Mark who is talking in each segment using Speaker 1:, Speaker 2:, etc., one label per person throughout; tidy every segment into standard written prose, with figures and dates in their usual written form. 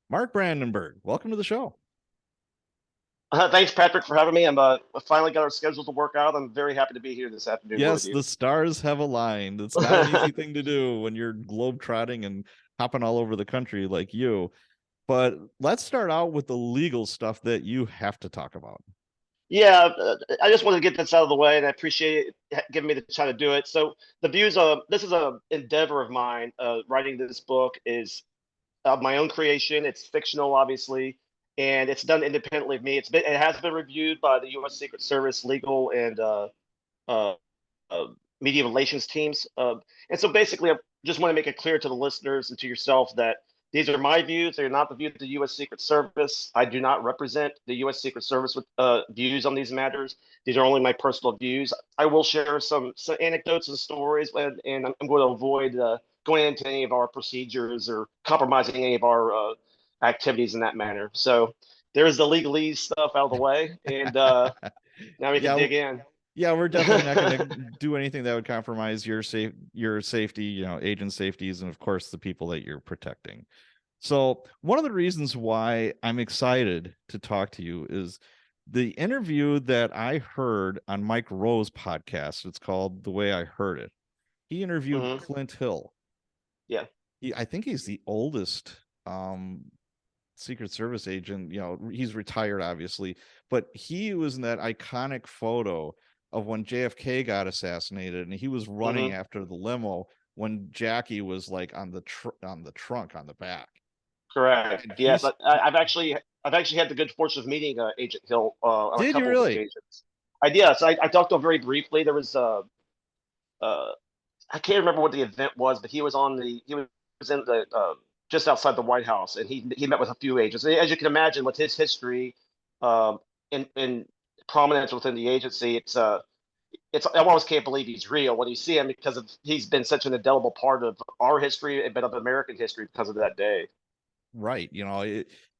Speaker 1: Mark Brandenburg, welcome to the show.
Speaker 2: Thanks, Patrick, for having me. Finally got our schedule to work out. I'm very happy to be here this afternoon with
Speaker 1: Yes,
Speaker 2: you.
Speaker 1: the stars have aligned. It's not an easy thing to do when you're globetrotting and hopping all over the country like you. But let's start out with the legal stuff that you have to talk about.
Speaker 2: Yeah, I just wanted to get this out of the way, and I appreciate it giving me the time to do it. So the views of this is a endeavor of mine. Writing this book is of my own creation. It's fictional, obviously, and it's done independently of me. It has been reviewed by the U.S. Secret Service legal and uh, uh, media relations teams. And so basically, I just want to make it clear to the listeners and to yourself that these are my views. They're not the views of the U.S. Secret Service. I do not represent the U.S. Secret Service with views on these matters. These are only my personal views. I will share some anecdotes and stories, and I'm going to avoid going into any of our procedures or compromising any of our activities in that manner. So there's the legalese stuff out of the way, and now we can
Speaker 1: Yeah,
Speaker 2: dig in.
Speaker 1: yeah, we're definitely not going to do anything that would compromise your safety, agent safeties, and of course the people that you're protecting. So one of the reasons why I'm excited to talk to you is the interview that I heard on Mike Rowe's podcast. It's called The Way I Heard It. He interviewed
Speaker 2: Hmm.
Speaker 1: Clint Hill.
Speaker 2: Yeah.
Speaker 1: I think he's the oldest Secret Service agent. He's retired, obviously, but he was in that iconic photo of when JFK got assassinated, and he was running
Speaker 2: Hmm.
Speaker 1: after the limo when Jackie was like on the trunk on the back,
Speaker 2: Correct.
Speaker 1: and
Speaker 2: Yeah,
Speaker 1: he's
Speaker 2: but I've actually had the good fortune of meeting Agent Hill on a
Speaker 1: did you
Speaker 2: couple of
Speaker 1: really?
Speaker 2: occasions. Yes, I talked to him very briefly. There was uh I can't remember what the event was, but he was in the just outside the White House, and he met with a few agents. And as you can imagine, with his history um in prominence within the agency, it's I almost can't believe he's real when you see him because he's been such an indelible part of our history, but of American history because of that day.
Speaker 1: Right.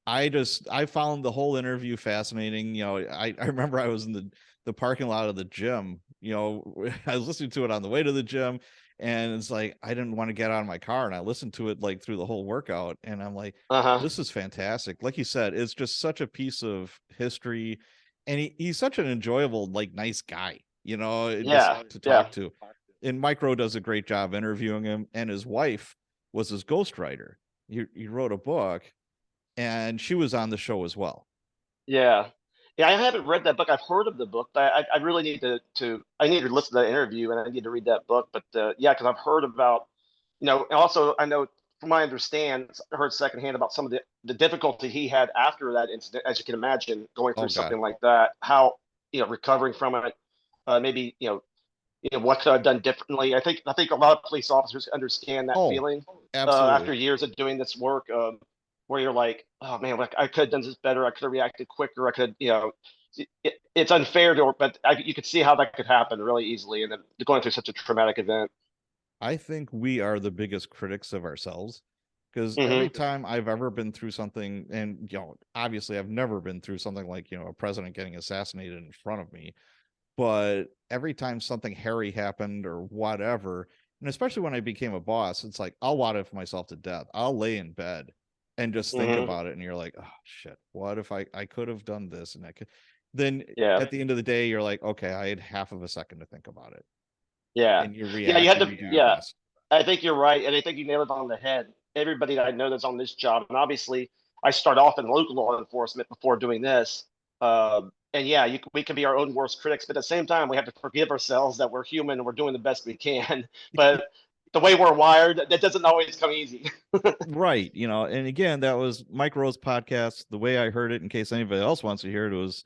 Speaker 1: I found the whole interview fascinating. I remember I was in the parking lot of the gym. I was listening to it on the way to the gym, and it's like I didn't want to get out of my car, and I listened to it like through the whole workout, and I'm like,
Speaker 2: Uh-huh.
Speaker 1: this is fantastic. Like you said, it's just such a piece of history, and he's such an enjoyable, like nice guy, just
Speaker 2: Yeah,
Speaker 1: to
Speaker 2: yeah.
Speaker 1: talk to. And Micro does a great job interviewing him, and his wife was his ghostwriter. He wrote a book, and she was on the show as well.
Speaker 2: Yeah. Yeah, I haven't read that book. I've heard of the book, but I really need to I need to listen to that interview and I need to read that book. But yeah, because I've heard about, and also I know from my understand, I heard secondhand about some of the difficulty he had after that incident, as you can imagine, going through
Speaker 1: Oh God.
Speaker 2: something like that, how, recovering from it, maybe, what could I have done differently? I think a lot of police officers understand that
Speaker 1: Oh,
Speaker 2: feeling
Speaker 1: absolutely.
Speaker 2: after years of doing this work, where you're like, oh man, like I could have done this better. I could have reacted quicker. I could, it's unfair to, but you could see how that could happen really easily, and then going through such a traumatic event.
Speaker 1: I think we are the biggest critics of ourselves, because every
Speaker 2: Hmm.
Speaker 1: time I've ever been through something, and obviously I've never been through something like a president getting assassinated in front of me, but every time something hairy happened or whatever, and especially when I became a boss, it's like I'll what if myself to death. I'll lay in bed and just think
Speaker 2: Hmm.
Speaker 1: about it, and you're like, oh shit, what if I could have done this, and I could. Then
Speaker 2: Yeah.
Speaker 1: at the end of the day, you're like, okay, I had half of a second to think about it,
Speaker 2: Yeah.
Speaker 1: and you
Speaker 2: Yeah. You
Speaker 1: react
Speaker 2: had
Speaker 1: and
Speaker 2: to,
Speaker 1: you do your
Speaker 2: yeah.
Speaker 1: best.
Speaker 2: I think you're right. And I think you nailed it on the head. Everybody that I know that's on this job, and obviously I start off in local law enforcement before doing this. And yeah, we can be our own worst critics, but at the same time, we have to forgive ourselves that we're human and we're doing the best we can. But the way we're wired, that doesn't always come easy.
Speaker 1: Right. And again, that was Mike Rowe's podcast. The way I heard it, in case anybody else wants to hear it, was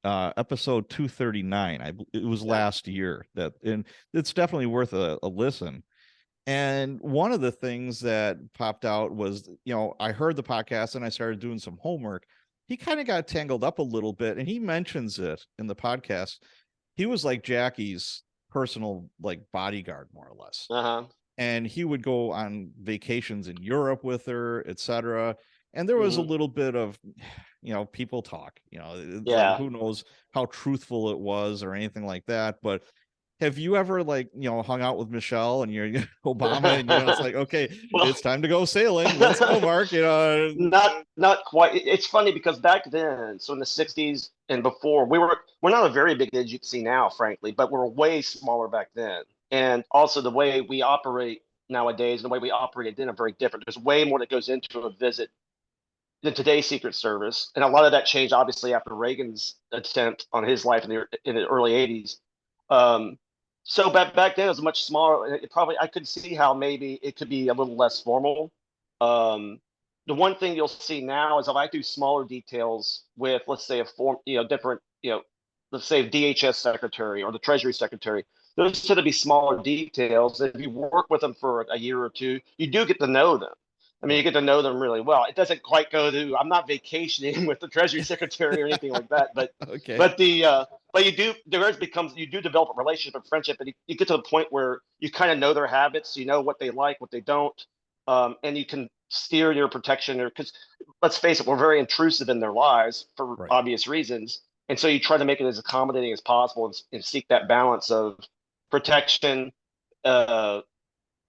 Speaker 1: episode 239. It was
Speaker 2: Yeah.
Speaker 1: last year, and it's definitely worth a listen. And one of the things that popped out was, I heard the podcast and I started doing some homework. He kind of got tangled up a little bit, and he mentions it in the podcast. He was like Jackie's personal like bodyguard, more or less,
Speaker 2: Uh huh.
Speaker 1: and he would go on vacations in Europe with her, etc. And there was a
Speaker 2: Hmm.
Speaker 1: little bit of, people talk. It's like
Speaker 2: Yeah.
Speaker 1: who knows how truthful it was or anything like that. But have you ever like, hung out with Michelle and you're Obama and it's like, okay,
Speaker 2: Well,
Speaker 1: it's time to go sailing. Let's go, Mark.
Speaker 2: not quite. It's funny because back then, so in the '60s and before, we're not a very big as you can see now, frankly, but we're way smaller back then. And also the way we operate nowadays and the way we operated then are very different. There's way more that goes into a visit than today's Secret Service, and a lot of that changed obviously after Reagan's attempt on his life in the early '80s. Um, so back then it was much smaller. It probably I could see how maybe it could be a little less formal. Um, the one thing you'll see now is if I do smaller details with, let's say, a form, different, let's say DHS secretary or the Treasury secretary, those tend to be smaller details. If you work with them for a year or two, you do get to know them. I mean, you
Speaker 1: Right.
Speaker 2: get to know them really well. It doesn't quite go to, I'm not vacationing with the Treasury Secretary or anything like that, but
Speaker 1: Okay.
Speaker 2: but the but you do develop a relationship and friendship, and you get to the point where you kind of know their habits, you know what they like, what they don't, and you can steer your protection. Or because let's face it, we're very intrusive in their lives for
Speaker 1: Right.
Speaker 2: obvious reasons, and so you try to make it as accommodating as possible and seek that balance of protection, uh,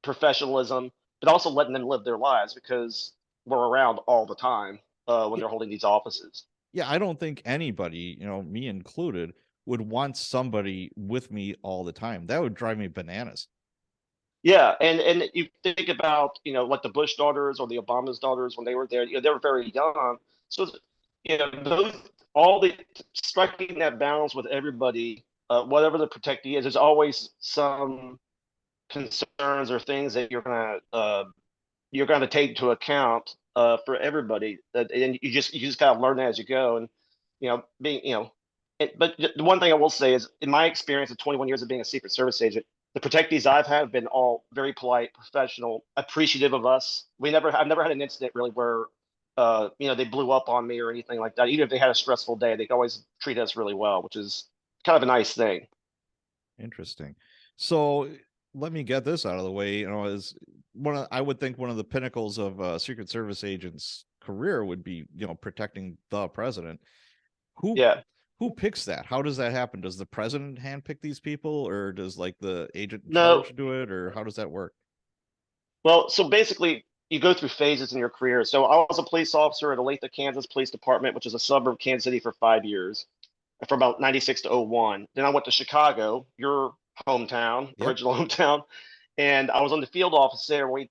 Speaker 2: professionalism, but also letting them live their lives because we're around all the time when
Speaker 1: Yeah,
Speaker 2: they're holding these offices.
Speaker 1: yeah, I don't think anybody, me included, would want somebody with me all the time. That would drive me bananas.
Speaker 2: Yeah, and you think about like the Bush daughters or the Obama's daughters when they were there. They were very young, so those all the striking that balance with everybody, whatever the protectee is, there's always some concerns or things that you're gonna take into account for everybody. And you just gotta learn as you go, and being but the one thing I will say is, in my experience of 21 years of being a Secret Service agent, the protectees I've had have been all very polite, professional, appreciative of us. I've never had an incident really where, they blew up on me or anything like that. Even if they had a stressful day, they always treat us really well, which is kind of a nice thing.
Speaker 1: Interesting. So let me get this out of the way. Is I would think one of the pinnacles of a Secret Service agent's career would be, protecting the president. Who
Speaker 2: Yeah.
Speaker 1: who picks that? How does that happen? Does the president handpick these people, or does like the agent in
Speaker 2: No.
Speaker 1: charge do it, or how does that work?
Speaker 2: Well, so basically, you go through phases in your career. So I was a police officer at Olathe, Kansas Police Department, which is a suburb of Kansas City, for 5 years, from about '96 to '01. Then I went to Chicago, your hometown,
Speaker 1: Yep.
Speaker 2: original hometown, and I was on the field office there. We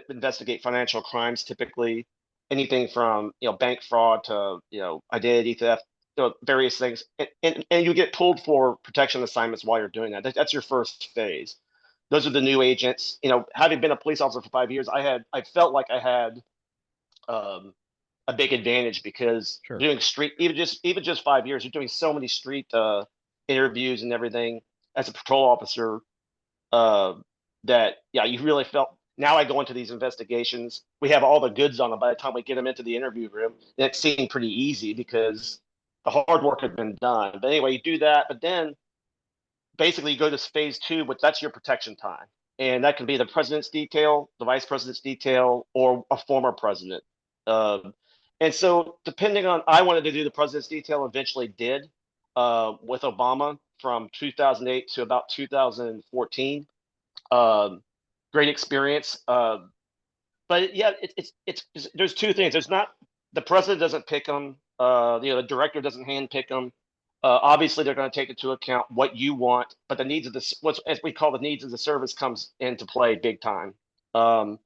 Speaker 2: investigate financial crimes, typically anything from bank fraud to identity theft, various things, and you get pulled for protection assignments while you're doing that. That's your first phase. Those are the new agents. Having been a police officer for 5 years, I felt like I had um, a big advantage because
Speaker 1: Sure.
Speaker 2: doing street, even just 5 years, you're doing so many street interviews and everything as a patrol officer, uh, that yeah, you really felt. Now I go into these investigations, we have all the goods on them by the time we get them into the interview room, and it seemed pretty easy because the hard work had been done. But anyway, you do that, but then basically you go to phase two, but that's your protection time. And that can be the president's detail, the vice president's detail, or a former president. And so, depending on, I wanted to do the president's detail, eventually did with Obama from 2008 to about 2014. Great experience. But yeah, it's there's two things. There's not The president doesn't pick them. The director doesn't hand pick them. Obviously, they're going to take into account what you want, but the needs of what's as we call the needs of the service comes into play big time. Um,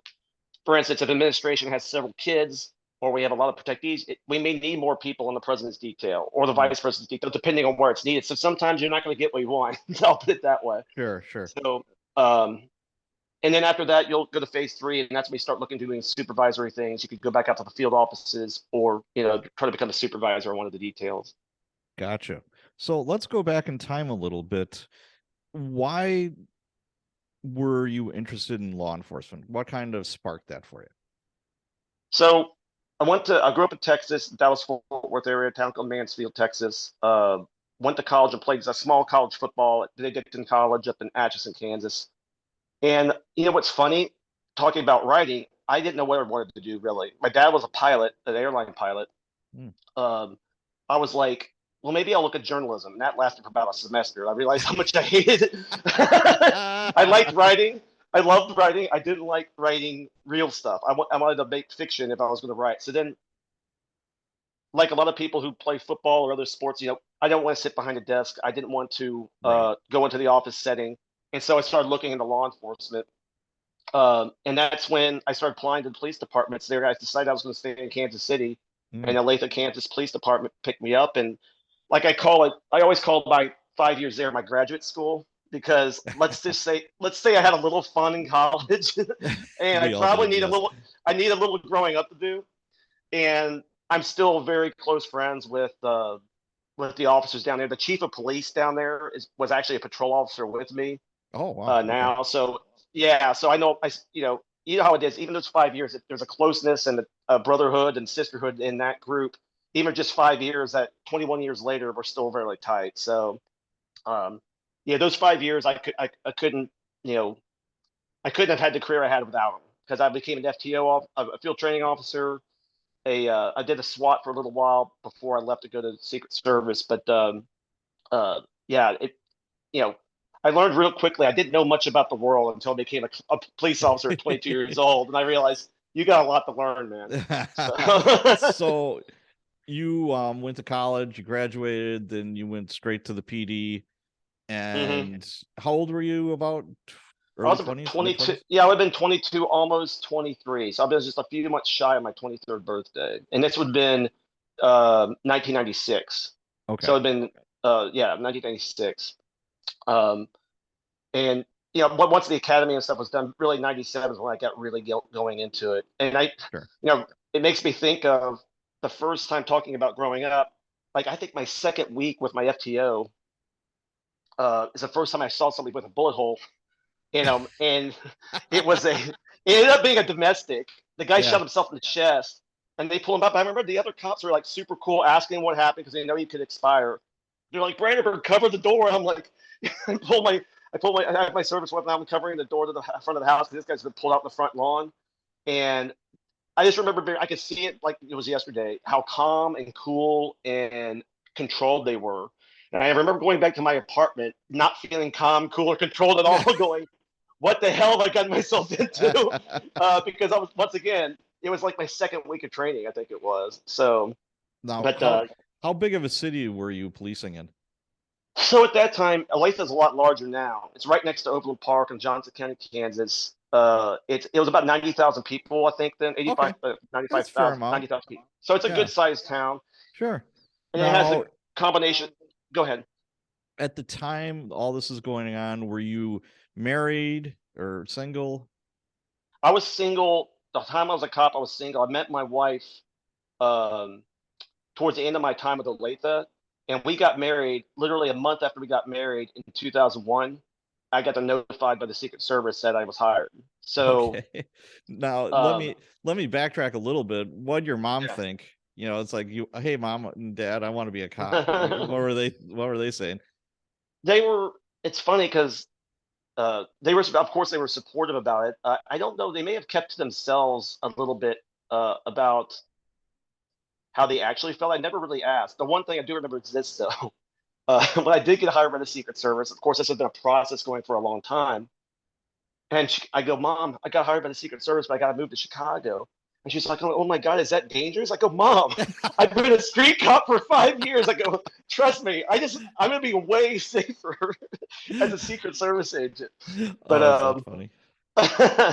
Speaker 2: for instance, if administration has several kids, or we have a lot of protectees, we may need more people on the president's detail or the
Speaker 1: Mm.
Speaker 2: vice president's detail, depending on where it's needed. So sometimes you're not going to get what you want. I'll put it that way.
Speaker 1: Sure. Sure.
Speaker 2: So, and then after that, you'll go to phase three, and that's when we start looking doing supervisory things. You could go back out to the field offices, or try to become a supervisor on one of the details.
Speaker 1: Gotcha. So let's go back in time a little bit. Why were you interested in law enforcement? What kind of sparked that for you?
Speaker 2: So I grew up in Texas, Dallas Fort Worth area, a town called Mansfield, Texas. Went to college and played a small college football at Benedictine College up in Atchison, Kansas. And what's funny, talking about writing, I didn't know what I wanted to do really. My dad was a pilot, an airline pilot.
Speaker 1: Mm.
Speaker 2: I was like, well, maybe I'll look at journalism. And that lasted for about a semester. I realized how much I hated it. I liked writing. I loved writing. I didn't like writing real stuff. I wanted to make fiction if I was going to write. So then, like a lot of people who play football or other sports, I don't want to sit behind a desk. I didn't want to
Speaker 1: Right.
Speaker 2: go into the office setting. And so I started looking into law enforcement. And that's when I started applying to the police departments there. I decided I was going to stay in Kansas City, and
Speaker 1: Mm.
Speaker 2: Olathe, Kansas Police Department picked me up. And like I call it, I always call my 5 years there my graduate school, because let's say I had a little fun in college, and I
Speaker 1: We all
Speaker 2: probably
Speaker 1: did, yes.
Speaker 2: I need a little growing up to do. And I'm still very close friends with the officers down there. The chief of police down there was actually a patrol officer with me
Speaker 1: Oh, wow. Okay.
Speaker 2: now. So yeah, so I know you know how it is. Even those 5 years, there's a closeness and a brotherhood and sisterhood in that group. Even just 5 years, that 21 years later, we're still very tight. So um, yeah, those 5 years, I couldn't I couldn't have had the career I had without them, because I became an FTO, a field training officer. I did a SWAT for a little while before I left to go to the Secret Service, but yeah, you know, I learned real quickly. I didn't know much about the world until I became a police officer at 22 years old, and I realized you got a lot to learn, man. So,
Speaker 1: So you went to college, you graduated, then you went straight to the PD.
Speaker 2: mhm.
Speaker 1: And how old were you? About
Speaker 2: I
Speaker 1: early
Speaker 2: was about
Speaker 1: 20s, mid
Speaker 2: 22.
Speaker 1: 20s?
Speaker 2: Yeah, I would have been 22, almost 23. So I was just a few months shy of my 23rd birthday, and this would have been 1996. So
Speaker 1: Okay.
Speaker 2: it'd been yeah, 1996. Um, and once the academy and stuff was done, really 97 is when I got really going into it. And
Speaker 1: Sure.
Speaker 2: it makes me think of the first time talking about growing up. Like, I think my second week with my FTO is the first time I saw somebody with a bullet hole, and it ended up being a domestic. The guy
Speaker 1: Yeah.
Speaker 2: shot himself in the chest, and they pull him up. I remember the other cops were like super cool, asking him what happened because they know he could expire. They're like, Brandenburg, cover the door. I'm like, I pull my, I have my service weapon. I'm covering the door to the front of the house because this guy's been pulled out the front lawn. And I just remember I could see it like it was yesterday, how calm and cool and controlled they were. And I remember going back to my apartment, not feeling calm, cool, or controlled at all, going, what the hell have I gotten myself into? Because I was, once again, it was like my second week of training, I think it was. So,
Speaker 1: Now,
Speaker 2: but
Speaker 1: how big of a city were you policing in?
Speaker 2: so at that time, Olathe is a lot larger now. It's right next to Overland Park in Johnson County, Kansas. It was about 90,000 people, I think, then
Speaker 1: Okay.
Speaker 2: 85,
Speaker 1: That's a fair
Speaker 2: 95,000,
Speaker 1: amount.
Speaker 2: 90,000 people. So it's a
Speaker 1: Yeah,
Speaker 2: good sized town,
Speaker 1: sure.
Speaker 2: and it has
Speaker 1: Now,
Speaker 2: the combination. Go ahead.
Speaker 1: at the time all this is going on, were you married or single?
Speaker 2: I was single. The time I was a cop, I was single. I met my wife um, towards the end of my time with Olathe, and we got married literally a month after we got married in 2001. I got notified by the Secret Service that I was hired. So,
Speaker 1: Okay. Now
Speaker 2: um,
Speaker 1: let me backtrack a little bit. What'd your mom
Speaker 2: yeah.
Speaker 1: think? It's like you, hey mom and dad, I want to be a cop. What were they saying?
Speaker 2: They were. It's funny because they were, of course, they were supportive about it. I don't know. They may have kept to themselves a little bit about how they actually felt. I never really asked. The one thing I do remember is this, though. When I did get hired by the Secret Service, of course, this has been a process going for a long time. And I go, Mom, I got hired by the Secret Service, but I got to move to Chicago. And she's like, oh my God, is that dangerous? I go, Mom, I've been a street cop for 5 years. I go, trust me, I'm going to be way safer as a Secret Service agent. But
Speaker 1: Oh, that's funny.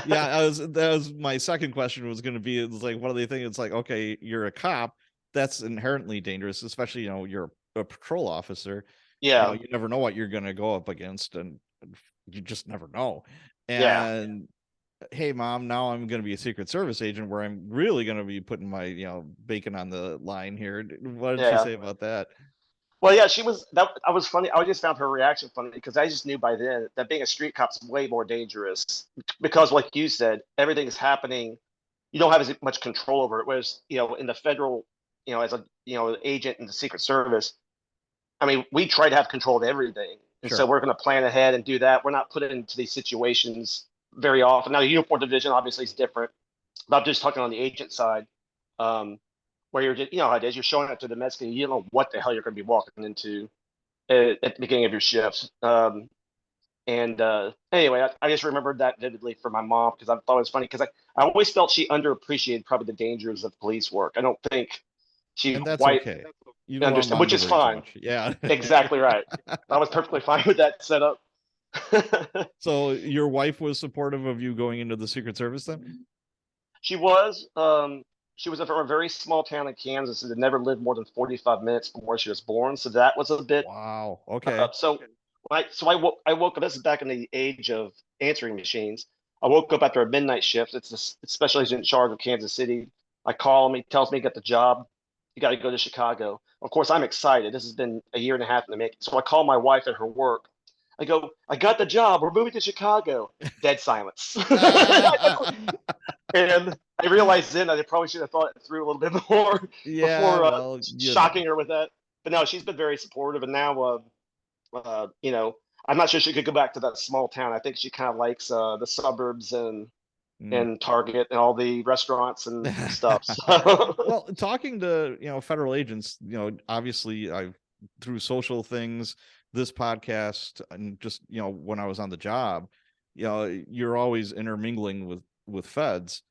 Speaker 1: Yeah, that was my second question was going to be, it's like, what do they think? It's like, okay, you're a cop, that's inherently dangerous, especially, you're a patrol officer.
Speaker 2: yeah,
Speaker 1: You never know what you're going to go up against, and you just never know.
Speaker 2: yeah,
Speaker 1: And hey mom, now I'm going to be a Secret Service agent where I'm really going to be putting my bacon on the line here. What did she
Speaker 2: yeah.
Speaker 1: say about that?
Speaker 2: Well, yeah, she was that. I was funny. I just found her reaction funny because I just knew by then that being a street cop's way more dangerous because, like you said, everything's happening. You don't have as much control over it. Whereas, in the federal, as a agent in the Secret Service, I mean, we try to have control of everything, and so
Speaker 1: Sure.
Speaker 2: we're going to plan ahead and do that. We're not put into these situations very often. Now, the uniform division obviously is different, but I'm just talking on the agent side. Um, where you're just, you know how it is, you're showing up to the Mexican, you don't know what the hell you're going to be walking into at the beginning of your shifts. And anyway, I just remembered that vividly for my mom because I thought it was funny because I always felt she underappreciated probably the dangers of police work. I don't think she
Speaker 1: And that's
Speaker 2: quite
Speaker 1: okay. You don't want
Speaker 2: understand,
Speaker 1: mom
Speaker 2: which
Speaker 1: to
Speaker 2: is
Speaker 1: worry too
Speaker 2: fine.
Speaker 1: much. Yeah.
Speaker 2: Exactly right. I was perfectly fine with that setup.
Speaker 1: So your wife was supportive of you going into the Secret Service then?
Speaker 2: She was. She was from a very small town in Kansas and had never lived more than 45 minutes from where she was born. So that was a bit.
Speaker 1: Wow. Okay.
Speaker 2: I woke up. This is back in the age of answering machines. I woke up after a midnight shift. It's a special agent in charge of Kansas City. I call him. He tells me he got the job. You got to go to Chicago. Of course, I'm excited. This has been a year and a half in the making. So I call my wife at her work. I go, I got the job. We're moving to Chicago. Dead silence. And I realized then that I probably should have thought it through a little bit more
Speaker 1: Yeah,
Speaker 2: before
Speaker 1: well,
Speaker 2: shocking her with that. But no, she's been very supportive. And now, you know, I'm not sure she could go back to that small town. I think she kind of likes the suburbs
Speaker 1: Mm.
Speaker 2: and Target and all the restaurants and stuff. So,
Speaker 1: Well, talking to, federal agents, obviously I've through social things, this podcast, and just, when I was on the job, you're always intermingling with feds.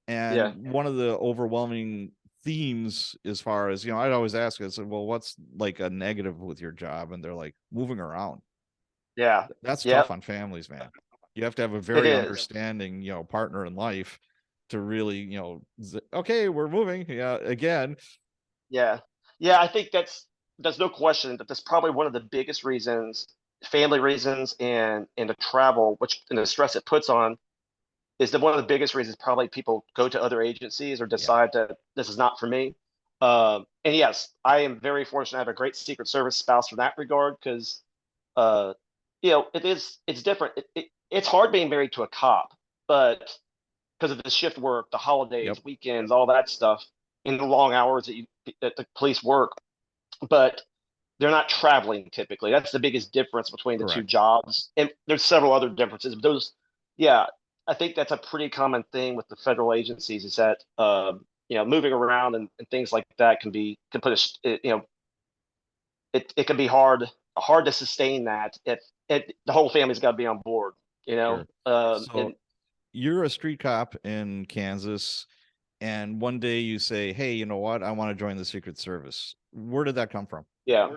Speaker 2: yeah,
Speaker 1: And one of the overwhelming themes, as far as, I'd always ask, I said, well, what's like a negative with your job? And they're like, moving around.
Speaker 2: yeah,
Speaker 1: That's
Speaker 2: yeah,
Speaker 1: tough on families, man. You have to have a
Speaker 2: it
Speaker 1: very
Speaker 2: is.
Speaker 1: understanding, partner in life to really, okay, we're moving. Yeah, again.
Speaker 2: Yeah. Yeah, I think there's no question that that's probably one of the biggest reasons, family reasons and the travel, which and the stress it puts on is that one of the biggest reasons probably people go to other agencies or
Speaker 1: Yeah.
Speaker 2: decide that this is not for me. And yes, I am very fortunate. I have a great Secret Service spouse in that regard because, uh, it's different. It's hard being married to a cop, but because of the shift work, the
Speaker 1: Yep.
Speaker 2: holidays, weekends, all that stuff, and the long hours that the police work, but they're not traveling typically. That's the biggest difference between the two
Speaker 1: Correct.
Speaker 2: jobs. And there's several other differences, but yeah, I think that's a pretty common thing with the federal agencies is that, moving around and things like that can put it can be hard to sustain that if the whole family's got to be on board,
Speaker 1: Sure.
Speaker 2: and
Speaker 1: So you're a street cop in Kansas, and one day you say, hey, you know what? I want to join the Secret Service. Where did that come from?
Speaker 2: yeah.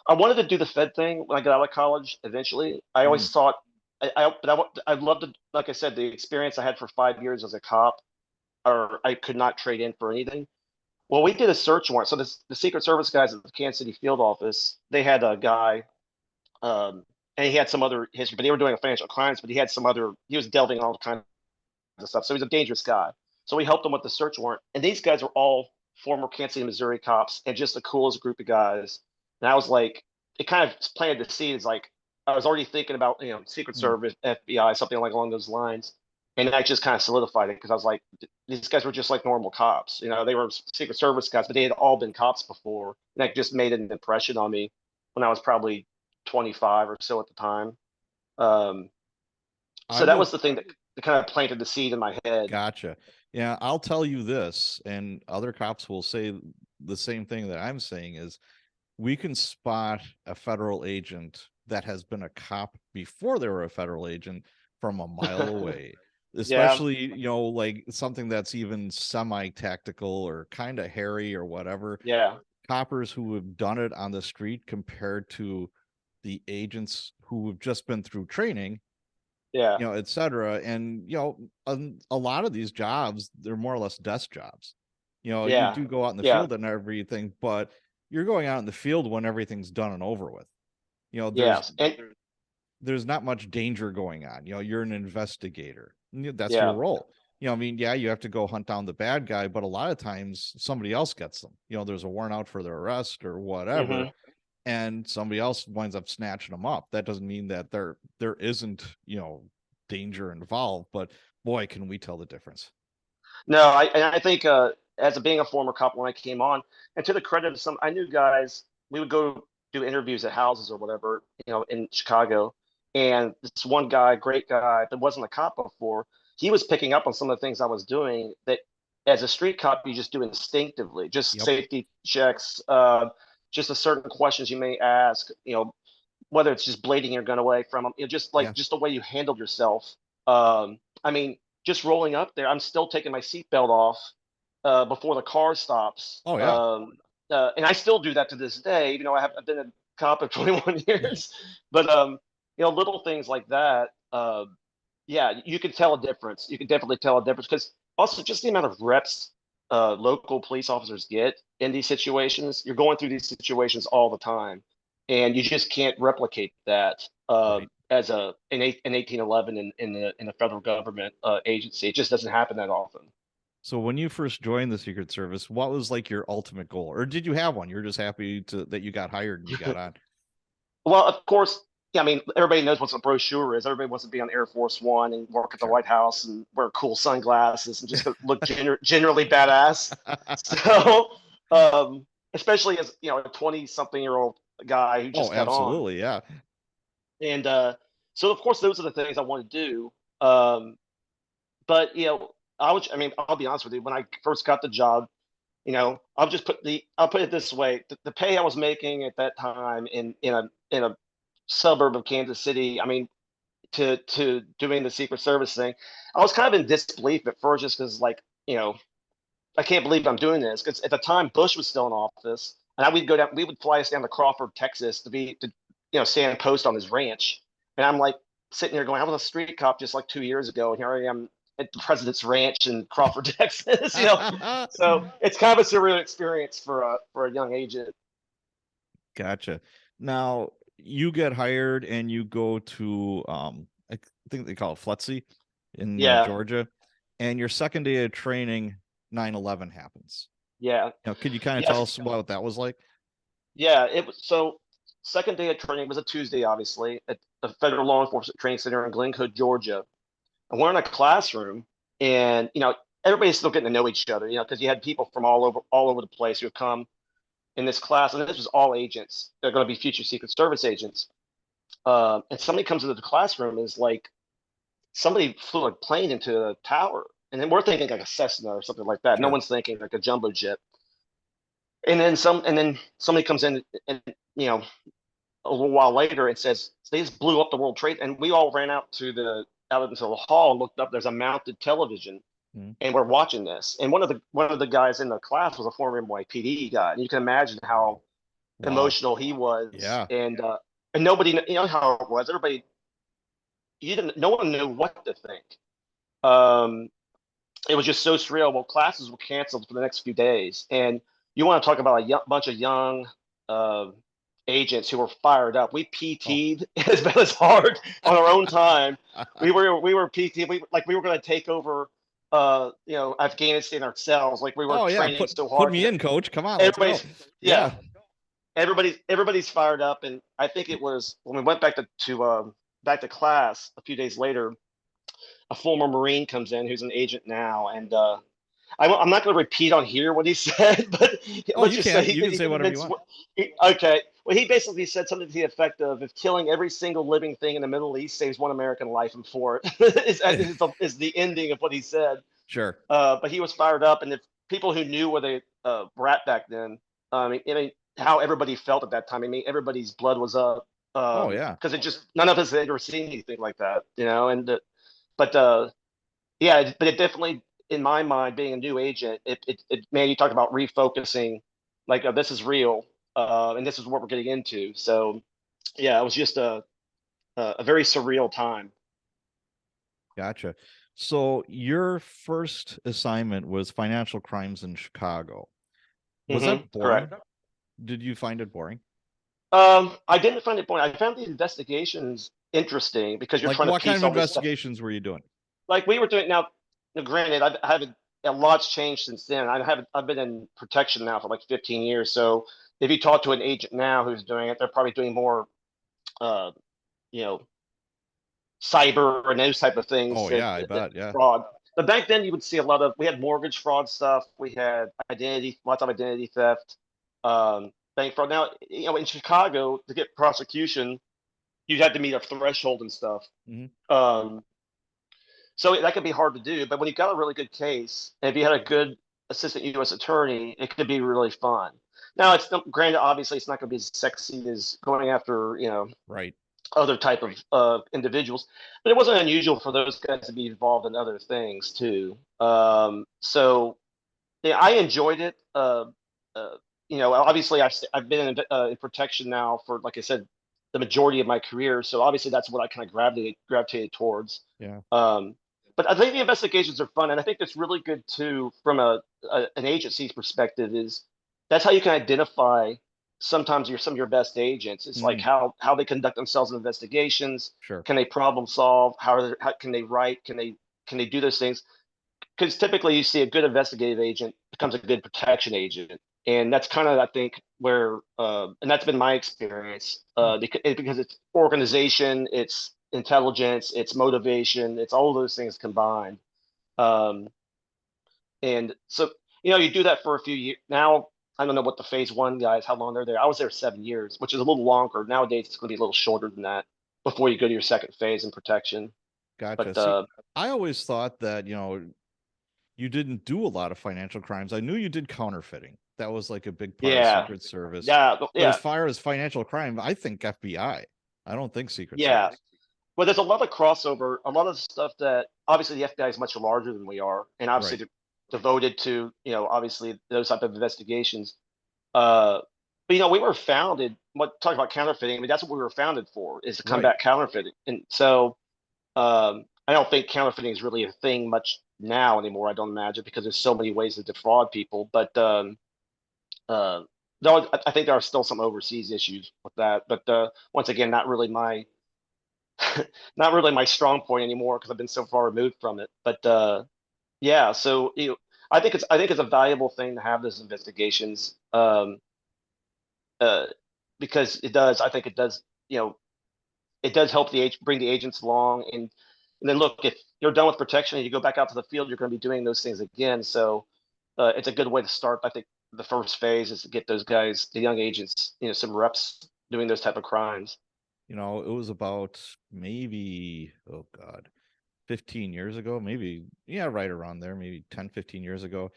Speaker 2: I wanted to do the Fed thing when I got out of college. Eventually, I
Speaker 1: Mm,
Speaker 2: always thought I loved it. Like I said, the experience I had for 5 years as a cop, or I could not trade in for anything. Well, we did a search warrant. So the Secret Service guys at the Kansas City field office, they had a guy, and he had some other history, but they were doing a financial crimes. But he had some other. He was delving in all kinds of stuff. So he was a dangerous guy. So we helped him with the search warrant, and these guys were all former Kansas City, Missouri cops, and just the coolest group of guys. And I was like, it kind of planted the seeds. Like I was already thinking about Secret
Speaker 1: mm.
Speaker 2: Service, FBI, something like along those lines, and that just kind of solidified it because I was like, these guys were just like normal cops. They were Secret Service guys, but they had all been cops before, and that just made an impression on me when I was probably 25 or so at the time. Um,
Speaker 1: I
Speaker 2: so that
Speaker 1: would
Speaker 2: was the thing that kind of planted the seed in my head.
Speaker 1: Gotcha. Yeah, I'll tell you this, and other cops will say the same thing that I'm saying is we can spot a federal agent that has been a cop before they were a federal agent from a mile away.
Speaker 2: Yeah,
Speaker 1: Especially, like something that's even semi-tactical or kind of hairy or whatever.
Speaker 2: yeah,
Speaker 1: Coppers who have done it on the street compared to the agents who have just been through training,
Speaker 2: yeah,
Speaker 1: et cetera. And, a lot of these jobs, they're more or less desk jobs. You
Speaker 2: yeah,
Speaker 1: do go out in the
Speaker 2: yeah,
Speaker 1: field and everything, but you're going out in the field when everything's done and over with. You know,
Speaker 2: yeah,
Speaker 1: there's
Speaker 2: and
Speaker 1: there's not much danger going on. You're an investigator. That's your
Speaker 2: yeah,
Speaker 1: role. I mean, yeah, you have to go hunt down the bad guy, but a lot of times somebody else gets them. There's a warrant out for their arrest or whatever,
Speaker 2: hmm
Speaker 1: and somebody else winds up snatching them up. That doesn't mean that there isn't, danger involved, but boy, can we tell the difference.
Speaker 2: No, I think as a being a former cop when I came on, and to the credit of some, I knew guys. We would go do interviews at houses or whatever, in Chicago, and this one guy, great guy, that wasn't a cop before, he was picking up on some of the things I was doing that as a street cop, you just do instinctively, just
Speaker 1: Yep.
Speaker 2: safety checks, just a certain questions you may ask, whether it's just blading your gun away from them, just like
Speaker 1: Yeah.
Speaker 2: just the way you handled yourself. I mean, just rolling up there, I'm still taking my seatbelt off before the car stops.
Speaker 1: Oh yeah.
Speaker 2: And I still do that to this day, even though I've been a cop for 21 years. But little things like that. Yeah, you can tell a difference. You can definitely tell a difference because also just the amount of reps local police officers get in these situations. You're going through these situations all the time, and you just can't replicate that
Speaker 1: Right.
Speaker 2: as an 1811 in the federal government agency. It just doesn't happen that often.
Speaker 1: So when you first joined the Secret Service, what was like your ultimate goal? Or did you have one? You're just happy that you got hired and you got on.
Speaker 2: Well, of course, yeah, I mean, everybody knows what a brochure is. Everybody wants to be on Air Force One and work at the
Speaker 1: Sure.
Speaker 2: White House and wear cool sunglasses and just look generally badass. So, especially as a 20-something-year-old guy who
Speaker 1: Oh,
Speaker 2: just got on,
Speaker 1: absolutely. Yeah.
Speaker 2: and so of course those are the things I want to do. But I mean, I'll be honest with you. When I first got the job, I'll put it this way: the pay I was making at that time in a suburb of Kansas City, I mean, to doing the Secret Service thing, I was kind of in disbelief at first, just because I can't believe I'm doing this. Because at the time Bush was still in office, and we would fly us down to Crawford, Texas, to stand post on his ranch, and I'm like sitting here going, I was a street cop just like 2 years ago, and here I am at the president's ranch in Crawford, Texas. So it's kind of a surreal experience for a young agent.
Speaker 1: Gotcha. Now you get hired and you go to I think they call it FLETC in
Speaker 2: Yeah,
Speaker 1: Georgia, and your second day of training, 9/11 happens.
Speaker 2: yeah,
Speaker 1: Could you kind of tell
Speaker 2: yes,
Speaker 1: us what that was like?
Speaker 2: yeah. It was so second day of training was a Tuesday, obviously, at the Federal Law Enforcement Training Center in Glynco, Georgia. And we're in a classroom, and everybody's still getting to know each other, because you had people from all over the place who have come in this class, and this was all agents. They're going to be future Secret Service agents. And somebody comes into the classroom and is like, somebody flew a plane into a tower, and then we're thinking like a Cessna or something like that. No
Speaker 1: Sure.
Speaker 2: one's thinking like a jumbo jet. And then somebody comes in and a little while later and says they just blew up the World Trade, and we all ran out into the hall and looked up. There's a mounted television,
Speaker 1: Mhm.
Speaker 2: and we're watching this. And one of the guys in the class was a former NYPD guy, and you can imagine how
Speaker 1: Wow.
Speaker 2: emotional he was.
Speaker 1: Yeah.
Speaker 2: And nobody, how it was. Everybody, no one knew what to think. Um, it was just so surreal. Well, classes were canceled for the next few days, and you want to talk about a bunch of young uh, agents who were fired up. We
Speaker 1: Oh.
Speaker 2: PT'd as hard on our own time. We were PT. We were going to take over, Afghanistan ourselves. Like we were
Speaker 1: Oh yeah.
Speaker 2: training
Speaker 1: Put
Speaker 2: so
Speaker 1: put
Speaker 2: hard.
Speaker 1: me in, coach. Come on, let's go.
Speaker 2: Everybody's yeah.
Speaker 1: Yeah.
Speaker 2: Everybody's fired up, and I think it was when we went back to class a few days later. A former Marine comes in who's an agent now, and I'm not going to repeat on here what he said, but
Speaker 1: Oh,
Speaker 2: let's
Speaker 1: you
Speaker 2: just say
Speaker 1: can. You can say whatever you want.
Speaker 2: okay. Well, he basically said something to the effect of, "If killing every single living thing in the Middle East saves one American life, I'm for it." is the ending of what he said.
Speaker 1: Sure.
Speaker 2: But he was fired up, and if people who knew where they were at back then, how everybody felt at that time. I mean, everybody's blood was up
Speaker 1: Oh yeah.
Speaker 2: because it just none of us had ever seen anything like that, and but yeah, but it definitely, in my mind, being a new agent, man, you talk about refocusing, like this is real, and this is what we're getting into. So, yeah, it was just a very surreal time.
Speaker 1: Gotcha. So your first assignment was financial crimes in Chicago. Was that boring?
Speaker 2: Correct.
Speaker 1: Did you find it boring?
Speaker 2: I didn't find it boring. I found the investigations interesting because you're
Speaker 1: Like
Speaker 2: trying to
Speaker 1: what kind
Speaker 2: piece
Speaker 1: of
Speaker 2: all this stuff.
Speaker 1: investigations were you doing?
Speaker 2: Like we were doing now. Granted, I haven't. A lot's changed since then. I've been in protection now for like 15 years. So if you talk to an agent now who's doing it, they're probably doing more, uh, you know, cyber and those type of things
Speaker 1: Oh yeah, I bet. Yeah.
Speaker 2: fraud. But back then, you would see a lot of. We had mortgage fraud stuff. We had lots of identity theft, bank fraud. Now, in Chicago, to get prosecution, you had to meet a threshold and stuff.
Speaker 1: Mhm.
Speaker 2: Um, So that could be hard to do, but when you've got a really good case, and if you had a good assistant U.S. attorney, it could be really fun. Now, granted, obviously, it's not going to be as sexy as going after,
Speaker 1: Right.
Speaker 2: other type of individuals, but it wasn't unusual for those guys to be involved in other things too. So yeah, I enjoyed it. Obviously, I've been in protection now for, like I said, the majority of my career. So obviously, that's what I kind of gravitated towards.
Speaker 1: Yeah.
Speaker 2: But I think the investigations are fun, and I think that's really good too from an agency's perspective. Is that's how you can identify sometimes some of your best agents. It's like
Speaker 1: Mm,
Speaker 2: how they conduct themselves in investigations.
Speaker 1: sure.
Speaker 2: Can they problem solve? How can they write? Can they do those things? Because typically you see a good investigative agent becomes a good protection agent, and that's kind of, I think, where and that's been my experience,
Speaker 1: Hmm.
Speaker 2: because it's organization, it's intelligence, it's motivation, it's all those things combined. um, and so, you do that for a few years now. I don't know what the phase one guys, how long they're there. I was there 7 years, which is a little longer. Nowadays it's going to be a little shorter than that before you go to your second phase in protection.
Speaker 1: Gotcha.
Speaker 2: But
Speaker 1: See, I always thought that, you didn't do a lot of financial crimes. I knew you did counterfeiting. That was like a big part of
Speaker 2: yeah,
Speaker 1: Secret Service.
Speaker 2: yeah,
Speaker 1: But as
Speaker 2: yeah.
Speaker 1: far as financial crime, I think FBI. I don't think Secret
Speaker 2: Yeah,
Speaker 1: Service.
Speaker 2: well, there's a lot of crossover, a lot of stuff that obviously the FBI is much larger than we are, and obviously
Speaker 1: Right.
Speaker 2: they're devoted to, obviously those type of investigations. Uh, but we were founded. What talking about counterfeiting? I mean, that's what we were founded for, is to
Speaker 1: Right.
Speaker 2: combat counterfeiting. And so, I don't think counterfeiting is really a thing much now anymore. I don't imagine, because there's so many ways to defraud people. But uh, no, I think there are still some overseas issues with that. But once again, not really my strong point anymore, because I've been so far removed from it. But yeah, so I think it's a valuable thing to have those investigations, uh, because I think it does, it does help bring the agents along. And then look, if you're done with protection and you go back out to the field, you're going to be doing those things again. So it's a good way to start. I think the first phase is to get those guys, the young agents, some reps doing those type of crimes.
Speaker 1: It was about maybe, oh God, 15 years ago, maybe, yeah, right around there, maybe 10, 15 years ago.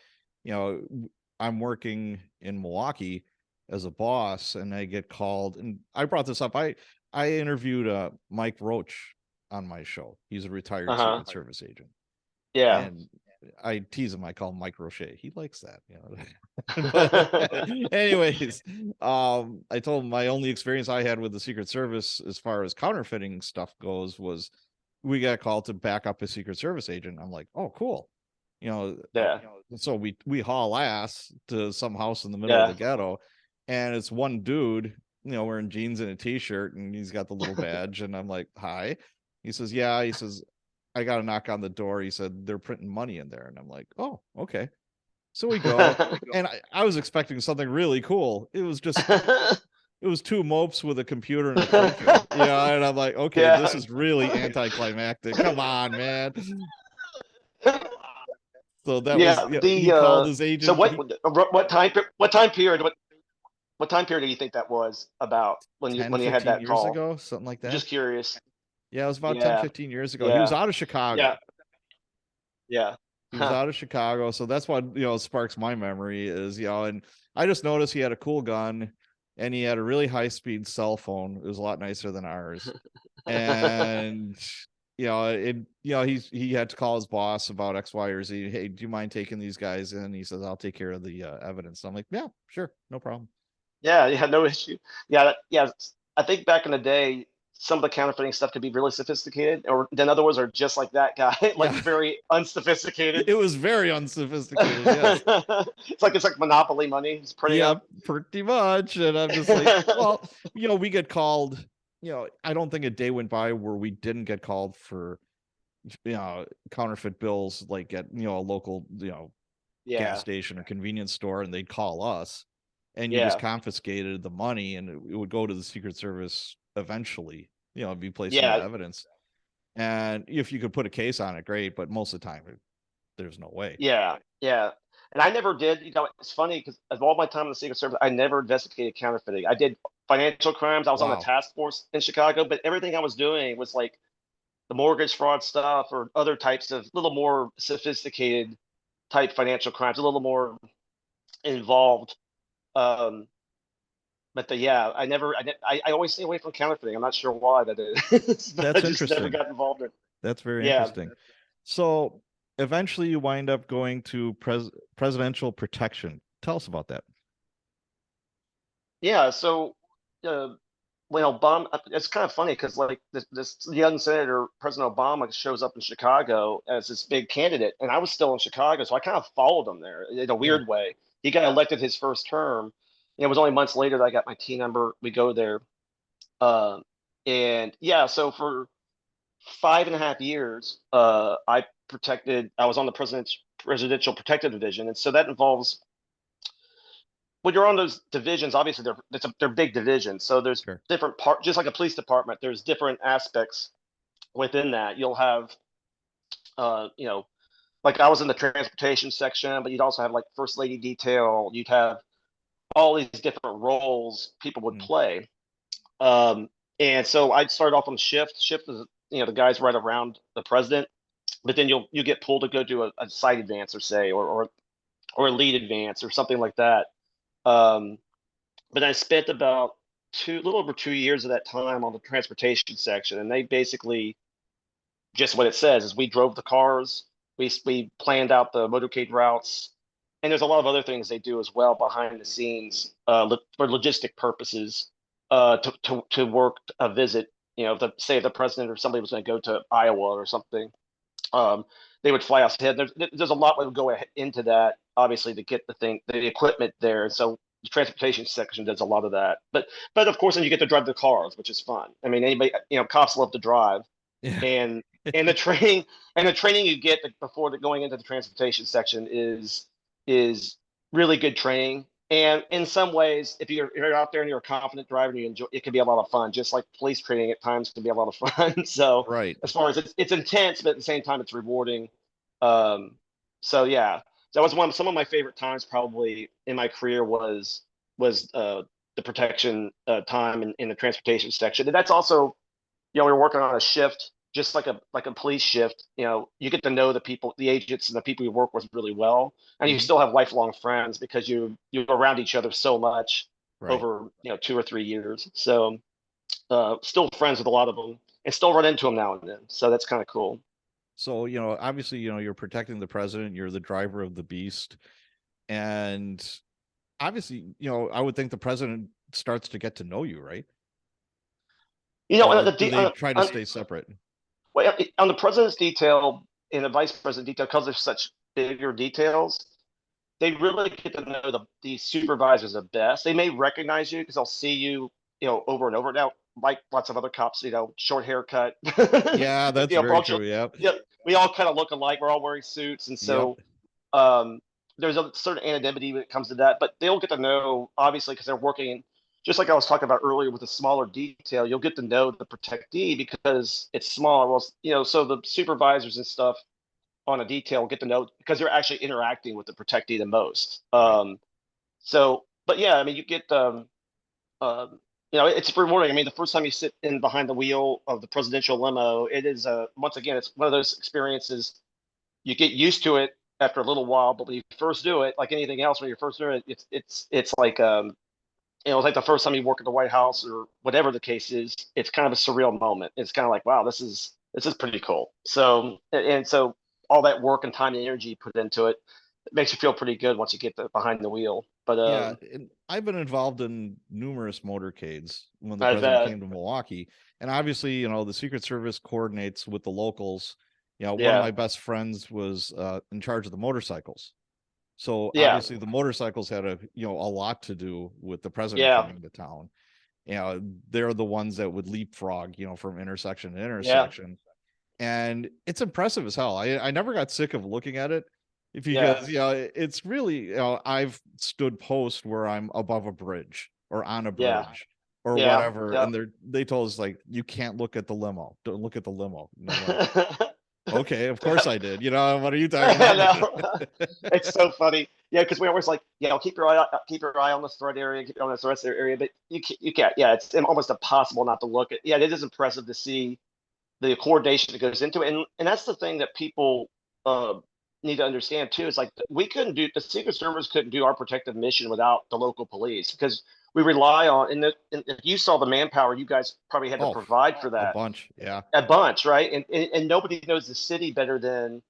Speaker 1: I'm working in Milwaukee as a boss, and I get called, and I brought this up. I interviewed Mike Roach on my show. He's a retired
Speaker 2: Uh-huh.
Speaker 1: Secret Service agent.
Speaker 2: Yeah.
Speaker 1: And I tease him. I call him Mike Roche. He likes that. But anyways, I told him my only experience I had with the Secret Service as far as counterfeiting stuff goes was we got called to back up a Secret Service agent. I'm like, oh, cool. You know,
Speaker 2: Yeah.
Speaker 1: so we haul ass to some house in the middle of the
Speaker 2: Yeah.
Speaker 1: ghetto, and it's one dude, wearing jeans and a t-shirt, and he's got the little badge, and I'm like, hi. He says, yeah. He says, I got a knock on the door. He said they're printing money in there, and I'm like, oh, okay. So we go, and I was expecting something really cool. It was two mopes with a computer and a printer. Yeah, and I'm like, okay, this
Speaker 2: Yeah.
Speaker 1: is really anticlimactic. Come on, man. So that was,
Speaker 2: Yeah.
Speaker 1: he called his
Speaker 2: So
Speaker 1: agent.
Speaker 2: what time period do you think that was about when you
Speaker 1: 10,
Speaker 2: had
Speaker 1: 15
Speaker 2: that
Speaker 1: years
Speaker 2: call?
Speaker 1: ago, something like that.
Speaker 2: Just curious.
Speaker 1: Yeah, it was about 10,
Speaker 2: Yeah.
Speaker 1: 15 years ago. He was
Speaker 2: Yeah.
Speaker 1: out of Chicago.
Speaker 2: Yeah. Yeah.
Speaker 1: He was
Speaker 2: Huh.
Speaker 1: out of Chicago. So that's what, sparks my memory is, and I just noticed he had a cool gun, and he had a really high speed cell phone. It was a lot nicer than ours. And, he had to call his boss about X, Y, or Z. Hey, do you mind taking these guys in? He says, I'll take care of the evidence. So I'm like, yeah, sure. No problem.
Speaker 2: Yeah. You had no issue. Yeah. Yeah. I think back in the day, some of the counterfeiting stuff could be really sophisticated, or then other ones are just like that guy, like
Speaker 1: Yeah.
Speaker 2: very unsophisticated.
Speaker 1: It was very unsophisticated. Yes.
Speaker 2: It's like Monopoly money. It's printing
Speaker 1: Yeah,
Speaker 2: up.
Speaker 1: pretty much. And I'm just like, well, we get called, I don't think a day went by where we didn't get called for, counterfeit bills, like at, a local, gas
Speaker 2: Yeah.
Speaker 1: station or convenience store, and they'd call us, and you just
Speaker 2: Yeah.
Speaker 1: confiscated the money, and it would go to the Secret Service eventually, it'd be placed into
Speaker 2: Yeah.
Speaker 1: evidence. And if you could put a case on it, great. But most of the time, there's no way.
Speaker 2: Yeah. Yeah. And I never did. It's funny because of all my time in the Secret Service, I never investigated counterfeiting. I did financial crimes. I was on the
Speaker 1: Wow.
Speaker 2: task force in Chicago, but everything I was doing was like the mortgage fraud stuff or other types of little more sophisticated type financial crimes, a little more involved. Um, yeah, I always stay away from counterfeiting. I'm not sure why that is, but I
Speaker 1: That's
Speaker 2: just never
Speaker 1: interesting.
Speaker 2: got involved in it.
Speaker 1: That's very
Speaker 2: Yeah.
Speaker 1: interesting. So eventually you wind up going to presidential protection. Tell us about that.
Speaker 2: Yeah. So, uh, when Obama, it's kind of funny because like this young senator, President Obama, shows up in Chicago as this big candidate, and I was still in Chicago, so I kind of followed him there in a
Speaker 1: Yeah.
Speaker 2: weird way. He got elected his first term. It was only months later that I got my T number. We go there, um, and yeah, so for 5.5 years, I was on the presidential protective division, and so that involves when you're on those divisions, obviously they're big divisions. So there's
Speaker 1: Sure.
Speaker 2: different part, just like a police department. There's different aspects within that. You'll have, you know, like I was in the transportation section, but you'd also have like first lady detail. You'd have all these different roles people would
Speaker 1: Mm.
Speaker 2: play. Um, and so I'd start off on shift. Shift is, the guys right around the president, but then you get pulled to go do a site advance or say, or a lead advance or something like that. Um, but I spent about little over 2 years of that time on the transportation section, and they basically just what it says is we drove the cars, we planned out the motorcade routes, and there's a lot of other things they do as well behind the scenes for logistic purposes to work a visit. Say the president or somebody was going to go to Iowa or something, um, they would fly us ahead. There's a lot that would go into that, obviously, to get the equipment there. So the transportation section does a lot of that. But of course, then you get to drive the cars, which is fun. I mean, anybody, cops love to drive,
Speaker 1: Yeah.
Speaker 2: and and the training you get before going into the transportation section is really good training. And in some ways, if you're out there and you're a confident driver and you enjoy, it can be a lot of fun. Just like police training at times can be a lot of fun. So
Speaker 1: Right.
Speaker 2: as far as it's intense, but at the same time it's rewarding. Um, so yeah, that was some of my favorite times probably in my career was the protection time in the transportation section. And that's also, we were working on a shift, just like a police shift. You get to know the people, the agents, and the people you work with really well, and you
Speaker 1: Hmm.
Speaker 2: still have lifelong friends because you're around each other so much
Speaker 1: Right.
Speaker 2: over 2 or 3 years. So still friends with a lot of them, and still run into them now and then. So that's kind of cool.
Speaker 1: So, obviously, you're protecting the president, you're the driver of the beast. And obviously, I would think the president starts to get to know you, right? Or do they try to stay separate?
Speaker 2: well, on the president's detail and the vice president detail, because there's such bigger details, they really get to know the supervisors the best. They may recognize you because they'll see you, over and over. Now, like lots of other cops, short haircut.
Speaker 1: Yeah, that's very true. Yep.
Speaker 2: Yeah, we all kind of look alike. We're all wearing suits, and
Speaker 1: Yep.
Speaker 2: so um, there's a certain anonymity when it comes to that. But they'll get to know, obviously, because they're working. Just like I was talking about earlier with the smaller detail, you'll get to know the protectee because it's smaller. Well, so the supervisors and stuff on a detail get to know because they're actually interacting with the protectee the most.
Speaker 1: Right.
Speaker 2: But yeah, I mean, you get it's rewarding. I mean, the first time you sit in behind the wheel of the presidential limo, it is once again, it's one of those experiences. You get used to it after a little while, but when you first do it, like anything else, when you're first doing it, it's like it's like the first time you work at the White House or whatever the case is. It's kind of a surreal moment. It's kind of like, wow, this is pretty cool. So all that work and time and energy you put into it, it makes you feel pretty good once you get behind the wheel. But
Speaker 1: Yeah, and I've been involved in numerous motorcades when the
Speaker 2: I
Speaker 1: president
Speaker 2: bet,
Speaker 1: came to Milwaukee. And obviously, the Secret Service coordinates with the locals. One of
Speaker 2: yeah,
Speaker 1: my best friends was in charge of the motorcycles. So
Speaker 2: yeah,
Speaker 1: obviously the motorcycles had a lot to do with the president
Speaker 2: yeah,
Speaker 1: coming to town. They're the ones that would leapfrog, from intersection to
Speaker 2: yeah,
Speaker 1: intersection. And it's impressive as hell. I never got sick of looking at it
Speaker 2: yeah,
Speaker 1: because it's really, I've stood post where I'm above a bridge or on a
Speaker 2: yeah,
Speaker 1: bridge or
Speaker 2: yeah,
Speaker 1: whatever,
Speaker 2: yeah.
Speaker 1: and they told us like you can't look at the limo, don't look at the limo, and I'm like, okay, of course I did, what are you talking
Speaker 2: I
Speaker 1: about?
Speaker 2: know. It's so funny. Yeah, because we always like, keep your eye on this threat area, keep on this rest area, but you can't. Yeah, it's almost impossible not to look at. Yeah, it is impressive to see the coordination that goes into it. And that's the thing that people uh, need to understand too. Is like we couldn't do the Secret Service couldn't do our protective mission without the local police because we rely on. And if you saw the manpower, you guys probably had to
Speaker 1: Oh,
Speaker 2: provide for
Speaker 1: a
Speaker 2: that
Speaker 1: bunch. Yeah.
Speaker 2: a bunch, right? And nobody knows the city better than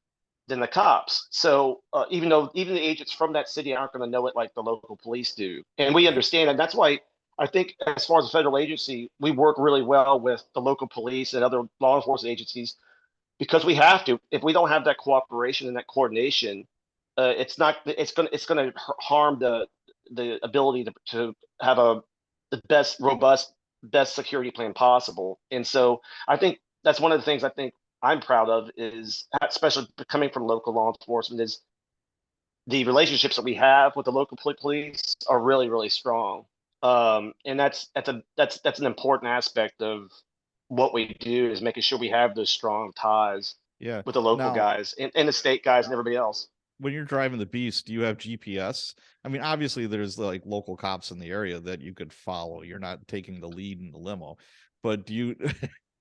Speaker 2: the cops. So even though even the agents from that city aren't going to know it like the local police do, and we
Speaker 1: Right.
Speaker 2: understand, and that's why I think as far as a federal agency, we work really well with the local police and other law enforcement agencies because we have to. If we don't have that cooperation and that coordination, it's not. It's going to harm the ability to have the best robust best security plan possible. And so I think that's one of the things I think I'm proud of is especially coming from local law enforcement is the relationships that we have with the local police are really really strong. And that's an important aspect of what we do is making sure we have those strong ties
Speaker 1: Yeah.
Speaker 2: with the local
Speaker 1: Now,
Speaker 2: guys and the state guys and everybody else.
Speaker 1: when you're driving the Beast, do you have GPS? I mean, obviously there's like local cops in the area that you could follow. You're not taking the lead in the limo, but do you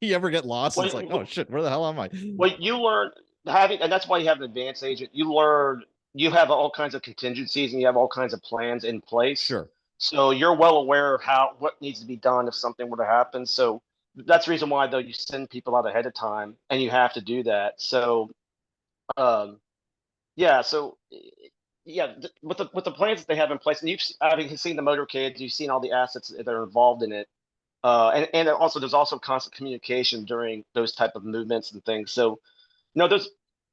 Speaker 1: you ever get lost? It's like, oh
Speaker 2: What
Speaker 1: shit, where the hell am I?
Speaker 2: what you learn having, and that's why you have an advanced agent. You learn you have all kinds of contingencies and you have all kinds of plans in place.
Speaker 1: Sure.
Speaker 2: So you're well aware of how what needs to be done if something were to happen. So that's the reason why though you send people out ahead of time and you have to do that. So um, yeah, so yeah, with the plans that they have in place, and you've seen the motorcades, you've seen all the assets that are involved in it, and also there's also constant communication during those type of movements and things. So no,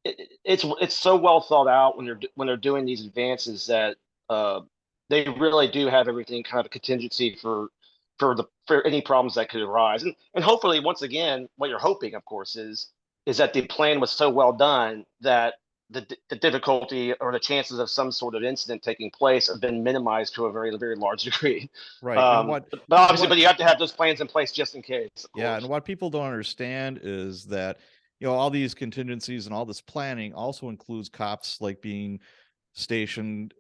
Speaker 2: it's so well thought out when they're doing these advances that uh, they really do have everything kind of a contingency for any problems that could arise. And hopefully, once again, what you're hoping, of course, is that the plan was so well done that the difficulty or the chances of some sort of incident taking place have been minimized to a very very large degree.
Speaker 1: Right. And
Speaker 2: But obviously,
Speaker 1: what
Speaker 2: but you have to have those plans in place just in case, of
Speaker 1: yeah, and
Speaker 2: course.
Speaker 1: what people don't understand is that, all these contingencies and all this planning also includes cops like being stationed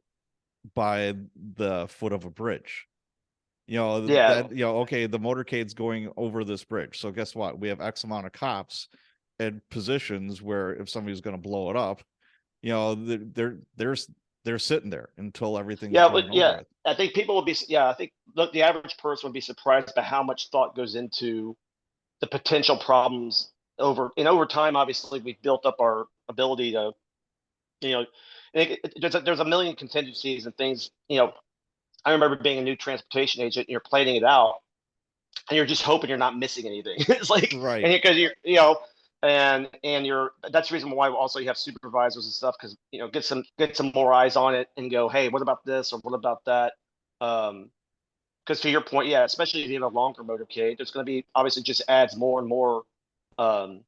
Speaker 1: by the foot of a bridge.
Speaker 2: Yeah,
Speaker 1: That, okay, the motorcade's going over this bridge. So guess what? We have X amount of cops at positions where if somebody's going to blow it up, they're sitting there until everything's
Speaker 2: yeah,
Speaker 1: done
Speaker 2: but
Speaker 1: and over
Speaker 2: yeah,
Speaker 1: with.
Speaker 2: I think people would be. Yeah, I think the average person would be surprised by how much thought goes into the potential problems over time. Obviously, we've built up our ability to, you know, there's a million contingencies and things. I remember being a new transportation agent, and you're planning it out, and you're just hoping you're not missing anything. It's like,
Speaker 1: Right.
Speaker 2: and because and you're that's the reason why also you have supervisors and stuff because get some more eyes on it and go, hey, what about this or what about that? Because to your point, yeah, especially if you have a longer motorcade, there's going to be obviously just adds more and more um,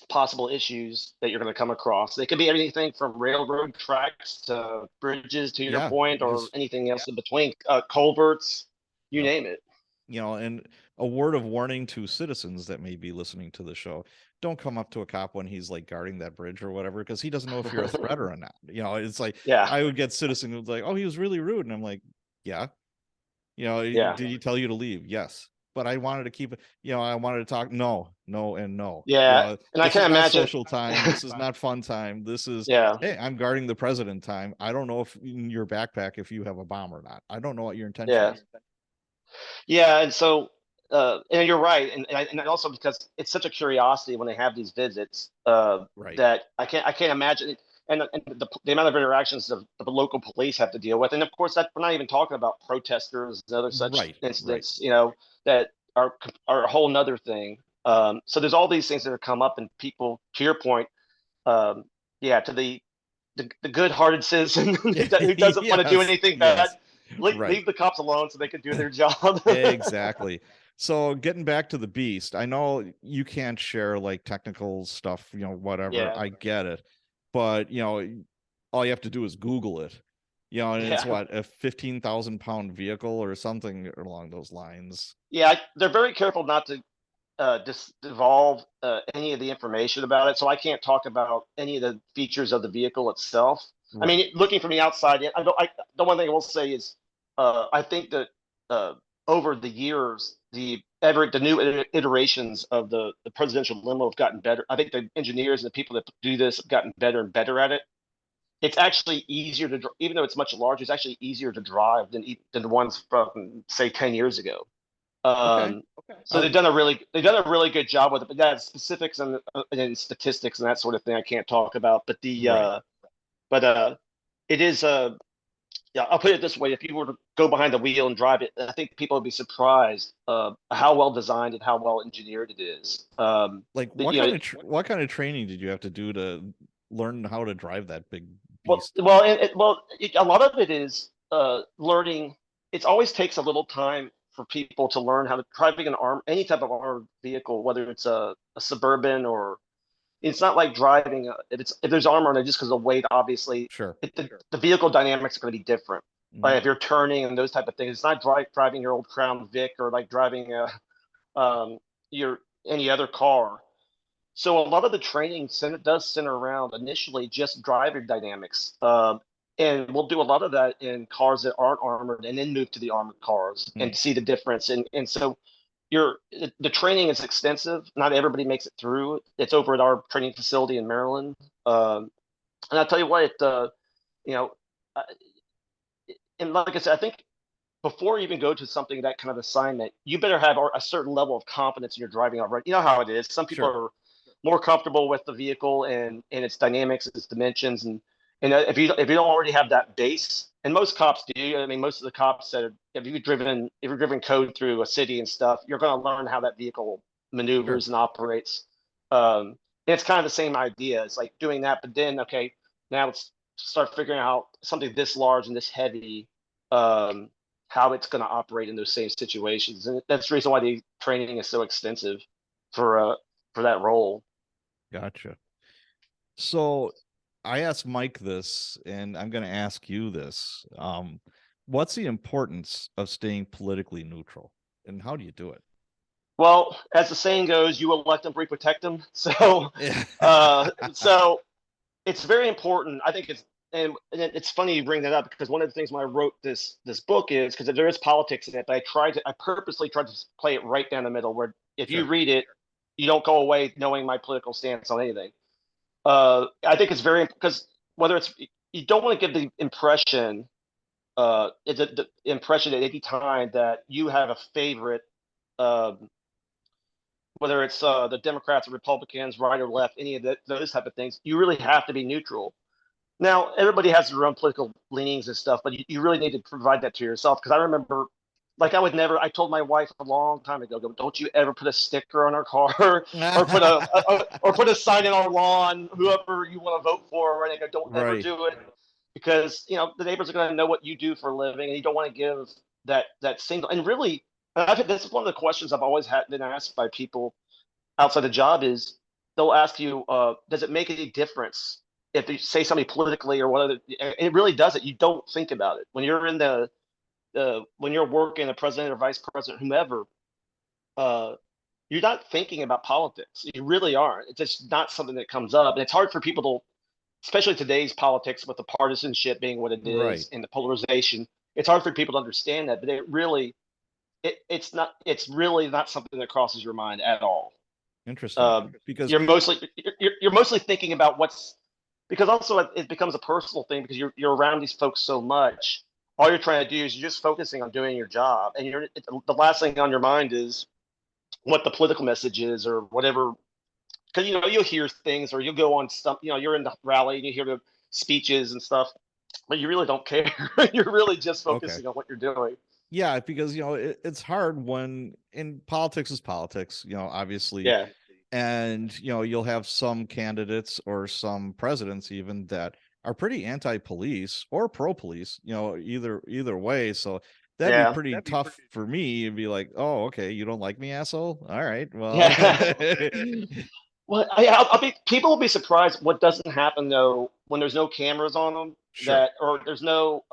Speaker 2: possible issues that you're going to come across. They could be anything from railroad tracks to bridges, to your
Speaker 1: Yeah.
Speaker 2: point, or
Speaker 1: Just
Speaker 2: anything else in between, culverts, you
Speaker 1: yep.
Speaker 2: name it.
Speaker 1: And a word of warning to citizens that may be listening to the show: don't come up to a cop when he's like guarding that bridge or whatever, because he doesn't know if you're a threat or not. It's like
Speaker 2: Yeah,
Speaker 1: I would get citizens who's like, oh, he was really rude, and I'm like, yeah.
Speaker 2: yeah,
Speaker 1: Did he tell you to leave? Yes, but I wanted to keep it. I wanted to talk. No, no, and no.
Speaker 2: yeah. And I
Speaker 1: This is
Speaker 2: can
Speaker 1: not
Speaker 2: imagine.
Speaker 1: social time. This is not fun time. This is,
Speaker 2: Yeah,
Speaker 1: hey, I'm guarding the president time. I don't know if in your backpack if you have a bomb or not. I don't know what your intention
Speaker 2: yeah,
Speaker 1: is.
Speaker 2: yeah. And so, and you're right, and also because it's such a curiosity when they have these visits
Speaker 1: Right.
Speaker 2: that I can't imagine. And the amount of interactions the local police have to deal with, and of course that we're not even talking about protesters and other such
Speaker 1: Right. Right.
Speaker 2: incidents, that are a whole nother thing. So there's all these things that have come up, and people, to your point, um, yeah, to the good-hearted citizen who doesn't want to do
Speaker 1: Yes.
Speaker 2: anything bad,
Speaker 1: Yes. Right.
Speaker 2: leave the cops alone so they can do their job.
Speaker 1: Exactly. So getting back to the Beast, I know you can't share like technical stuff, whatever.
Speaker 2: Yeah,
Speaker 1: I get it. But, all you have to do is Google it. And it's
Speaker 2: yeah,
Speaker 1: what, a 15,000-pound vehicle or something along those lines.
Speaker 2: yeah. They're very careful not to devolve any of the information about it, so I can't talk about any of the features of the vehicle itself. I
Speaker 1: Right.
Speaker 2: mean, looking from the outside, the one thing I will say is, I think that uh, over the years, the new iterations of the presidential limo have gotten better. I think the engineers and the people that do this have gotten better and better at it. It's actually easier to, even though it's much larger, it's actually easier to drive than the ones from say 10 years ago.
Speaker 1: Okay.
Speaker 2: So they've done a really good job with it, but that specifics and statistics and that sort of thing I can't talk about. But
Speaker 1: Right.
Speaker 2: but it is yeah, I'll put it this way: if you were to go behind the wheel and drive it, I think people would be surprised how well designed and how well engineered it is.
Speaker 1: Like
Speaker 2: But, you know,
Speaker 1: what kind of training did you have to do to learn how to drive that big
Speaker 2: well,
Speaker 1: beast?
Speaker 2: a lot of it is learning. It always takes a little time for people to learn how to driving any type of armored vehicle, whether it's a suburban or it's not like driving. If there's armor on it, just because of weight, obviously,
Speaker 1: Sure.
Speaker 2: the vehicle dynamics are going to be different. Like
Speaker 1: Mhm.
Speaker 2: if you're turning and those type of things, it's not driving your old Crown Vic or like driving your any other car. So a lot of the training does center around initially just driver dynamics. And we'll do a lot of that in cars that aren't armored and then move to the armored cars
Speaker 1: Mm.
Speaker 2: and see the difference. And so the training is extensive. Not everybody makes it through. It's over at our training facility in Maryland. And I'll tell you what, you know, uh, and like I said, I think before you even go to something that kind of assignment, you better have a certain level of confidence in your driving already. You know how it is. Some people
Speaker 1: Sure.
Speaker 2: are more comfortable with the vehicle and its dynamics, its dimensions, and if you don't already have that base, and most cops do. I mean, most of the cops that if you're driven code through a city and stuff, you're going to learn how that vehicle
Speaker 1: Sure.
Speaker 2: maneuvers and operates. And it's kind of the same idea. It's like doing that, but then okay, now let's start figuring out something this large and this heavy. Um, how it's going to operate in those same situations, and that's the reason why the training is so extensive for that role.
Speaker 1: Gotcha. So I asked Mike this, and I'm going to ask you this. What's the importance of staying politically neutral, and how do you do it?
Speaker 2: Well, as the saying goes, you elect them, we protect them. So,
Speaker 1: Yeah.
Speaker 2: so it's very important. I think and it's funny you bring that up because one of the things when I wrote this book is because there is politics in it, but I purposely tried to play it right down the middle where if you
Speaker 1: Sure.
Speaker 2: read it, you don't go away knowing my political stance on anything. I think it's very because whether it's you don't want to give the impression it's the impression at any time that you have a favorite, um, whether it's the Democrats or Republicans, right or left, any of those type of things. You really have to be neutral. Now, everybody has their own political leanings and stuff, but you really need to provide that to yourself. Because I remember, like, I told my wife a long time ago, don't you ever put a sticker on our car or put a sign in our lawn, whoever you want to vote for, and I go, don't ever
Speaker 1: Right.
Speaker 2: do it because the neighbors are going to know what you do for a living, and you don't want to give that single. And really, I think that's one of the questions I've always been asked by people outside the job is they'll ask you, does it make any difference if you say something politically or whatever? It really doesn't. You don't think about it when you're in when you're working the president or vice president, whomever. Uh, you're not thinking about politics. You really aren't. It's just not something that comes up, and it's hard for people to, especially today's politics with the partisanship being what it
Speaker 1: Right.
Speaker 2: is and the polarization. It's hard for people to understand that, but it's really not something that crosses your mind at all.
Speaker 1: Interesting.
Speaker 2: Um,
Speaker 1: Because
Speaker 2: you're mostly thinking about what's because also it becomes a personal thing because you're around these folks so much. All you're trying to do is you're just focusing on doing your job, and the last thing on your mind is what the political message is or whatever. Because you'll hear things or you'll go on stuff. You're in the rally and you hear the speeches and stuff, but you really don't care. You're really just
Speaker 1: okay.
Speaker 2: focusing on what you're doing.
Speaker 1: Yeah, because it's hard when in politics is politics, obviously.
Speaker 2: Yeah,
Speaker 1: And you'll have some candidates or some presidents even that are pretty anti-police or pro-police, either way. So that'd be
Speaker 2: yeah,
Speaker 1: pretty tough for me to be like, oh, okay, you don't like me, asshole, all right, well.
Speaker 2: yeah. Well, I'll be people will be surprised what doesn't happen though when there's no cameras on them
Speaker 1: Sure.
Speaker 2: that or there's no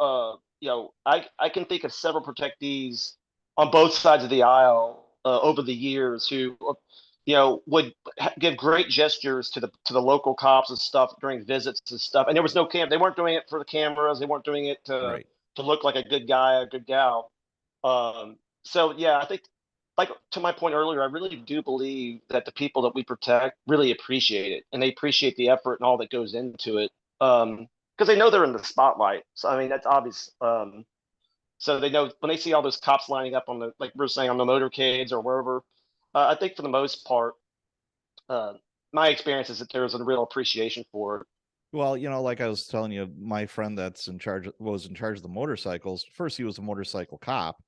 Speaker 2: I can think of several protectees on both sides of the aisle over the years who would give great gestures to the local cops and stuff during visits and stuff and there was no cam they weren't doing it for the cameras they weren't doing it to
Speaker 1: Right.
Speaker 2: to look like a good guy a good gal so yeah I think like to my point earlier, I really do believe that the people that we protect really appreciate it, and they appreciate the effort and all that goes into it. Because they know they're in the spotlight. So I mean, that's obvious. So they know when they see all those cops lining up on the, like we we're saying, on the motorcades or wherever. I think for the most part, uh, my experience is that there's a real appreciation for it.
Speaker 1: Well, like I was telling you, my friend that's was in charge of the motorcycles. First, he was a motorcycle cop.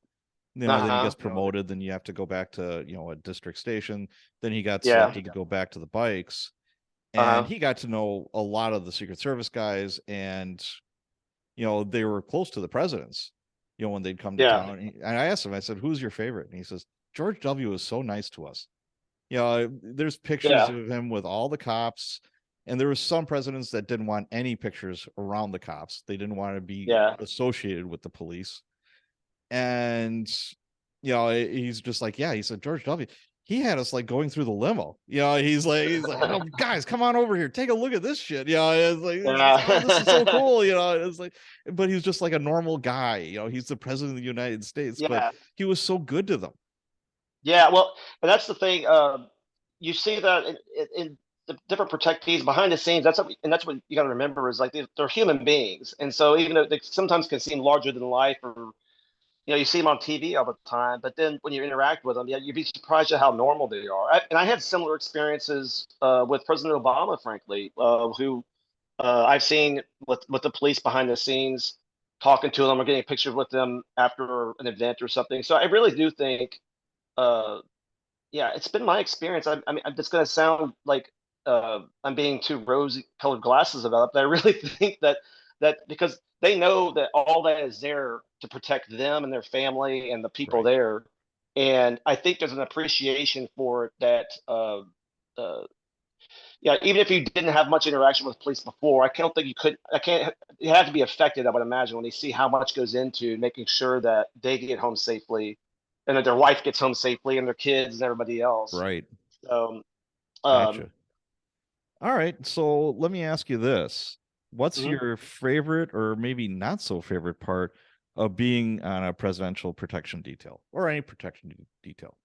Speaker 1: Then he
Speaker 2: Uh-huh.
Speaker 1: gets promoted. Then you have to go back to, a district station. Then he got
Speaker 2: Yeah.
Speaker 1: selected to go back to the bikes. And
Speaker 2: Uh-huh.
Speaker 1: he got to know a lot of the Secret Service guys, and they were close to the presidents. When they'd come to
Speaker 2: Yeah.
Speaker 1: town, and I asked him, I said, "Who's your favorite?" And he says, "George W. is so nice to us." There's pictures
Speaker 2: Yeah.
Speaker 1: of him with all the cops, and there were some presidents that didn't want any pictures around the cops. They didn't want to be
Speaker 2: Yeah.
Speaker 1: associated with the police. And he's just like, yeah, he said, George W. He had us like going through the limo. He's like, oh, guys, come on over here, take a look at this shit. It's like, oh, this is so
Speaker 2: Yeah.
Speaker 1: cool. It's like, but he's just like a normal guy. He's the president of the United States, but
Speaker 2: Yeah.
Speaker 1: he was so good to them.
Speaker 2: Yeah. Well, and that's the thing. You see that in the different protectees behind the scenes. That's what you got to remember is like they're human beings, and so even though they sometimes can seem larger than life, or you see them on TV all the time, but then when you interact with them, yeah, you'd be surprised at how normal they are. And I had similar experiences with President Obama, frankly, who I've seen with the police behind the scenes, talking to them or getting pictures with them after an event or something. So I really do think, uh, yeah, it's been my experience. I mean, it's going to sound like I'm being too rosy-colored glasses about it, but I really think that because they know that all that is there to protect them and their family and the people
Speaker 1: Right.
Speaker 2: there, and I think there's an appreciation for it that, uh, yeah, even if you didn't have much interaction with police before, I can't think you could. I can't. You have to be affected, I would imagine, when they see how much goes into making sure that they get home safely, and that their wife gets home safely, and their kids and everybody else.
Speaker 1: Right.
Speaker 2: So, um,
Speaker 1: Gotcha. All right. So let me ask you this. What's
Speaker 2: mhm.
Speaker 1: your favorite or maybe not so favorite part of being on a presidential protection detail or any protection detail?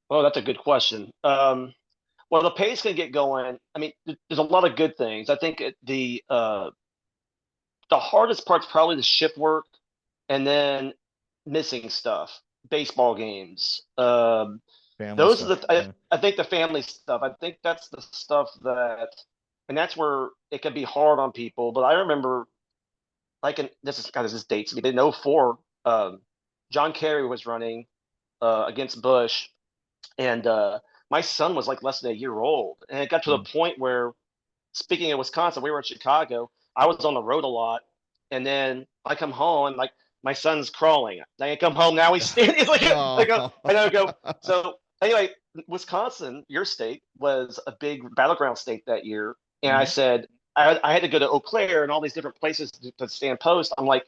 Speaker 2: Oh, that's a good question. Well, the pace can get going. I mean, there's a lot of good things. I think the hardest part's probably the shift work, and then missing stuff, baseball games.
Speaker 1: Family
Speaker 2: Those are
Speaker 1: stuff.
Speaker 2: the I,
Speaker 1: Yeah.
Speaker 2: I think the family stuff. I think that's the stuff that, and that's where it can be hard on people. But I remember, like, this is dates me. In '04, John Kerry was running against Bush, and my son was like less than a year old, and it got to the
Speaker 1: Mm.
Speaker 2: point where, speaking of Wisconsin, we were in Chicago. I was on the road a lot, and then I come home and like my son's crawling. I come home now. He's standing. He's like, I go,
Speaker 1: Oh.
Speaker 2: and I go. So anyway, Wisconsin, your state, was a big battleground state that year, and I
Speaker 1: Mhm.
Speaker 2: said I had to go to Eau Claire and all these different places to stand post. I'm like,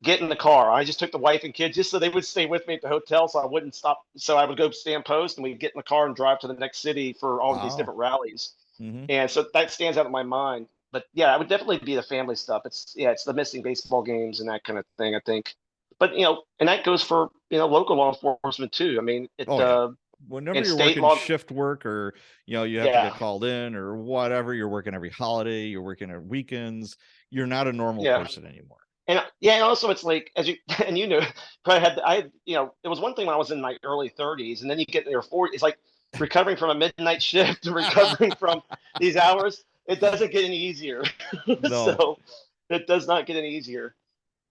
Speaker 2: get in the car. I just took the wife and kids just so they would stay with me at the hotel, so I wouldn't stop. So I would go stand post, and we'd get in the car and drive to the next city for all of these
Speaker 1: Wow.
Speaker 2: different rallies.
Speaker 1: Hmm.
Speaker 2: And so that stands out in my mind. But yeah, it would definitely be the family stuff. It's the missing baseball games and that kind of thing, I think. But and that goes for local law enforcement too. I mean,
Speaker 1: Oh yeah.
Speaker 2: in
Speaker 1: Whenever you're
Speaker 2: state
Speaker 1: working
Speaker 2: law.
Speaker 1: shift work, or you have to get
Speaker 2: Yeah,
Speaker 1: called in or whatever, you're working every holiday, you're working at weekends, you're not a normal
Speaker 2: yeah,
Speaker 1: person anymore.
Speaker 2: and yeah, and also it's like as you and probably had I had, it was one thing when I was in my early 30s, and then you get in your 40s. It's like recovering from a midnight shift, recovering from these hours. It doesn't get any easier.
Speaker 1: No.
Speaker 2: So it does not get any easier.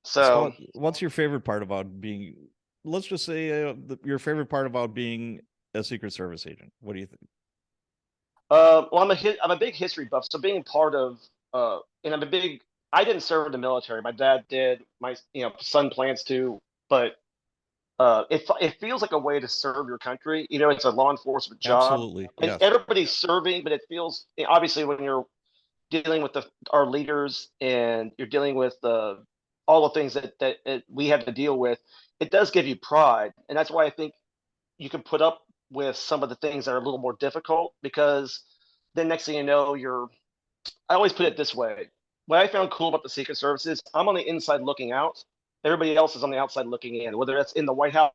Speaker 1: So
Speaker 2: So,
Speaker 1: what's your favorite part about being, let's just say, your favorite part about being a Secret Service agent? What do you think?
Speaker 2: well, I'm a big history buff, so being part of and I'm a big. I didn't serve in the military. My dad did. My son plans to, but it feels like a way to serve your country. It's a law enforcement job,
Speaker 1: Absolutely.
Speaker 2: and
Speaker 1: Yes.
Speaker 2: everybody's serving, but it feels obviously when you're dealing with our leaders and you're dealing with all the things that we have to deal with. It does give you pride, and that's why I think you can put up with some of the things that are a little more difficult because then next thing you know, I always put it this way. What I found cool about the Secret Service is I'm on the inside looking out. Everybody else is on the outside looking in, whether that's in the White House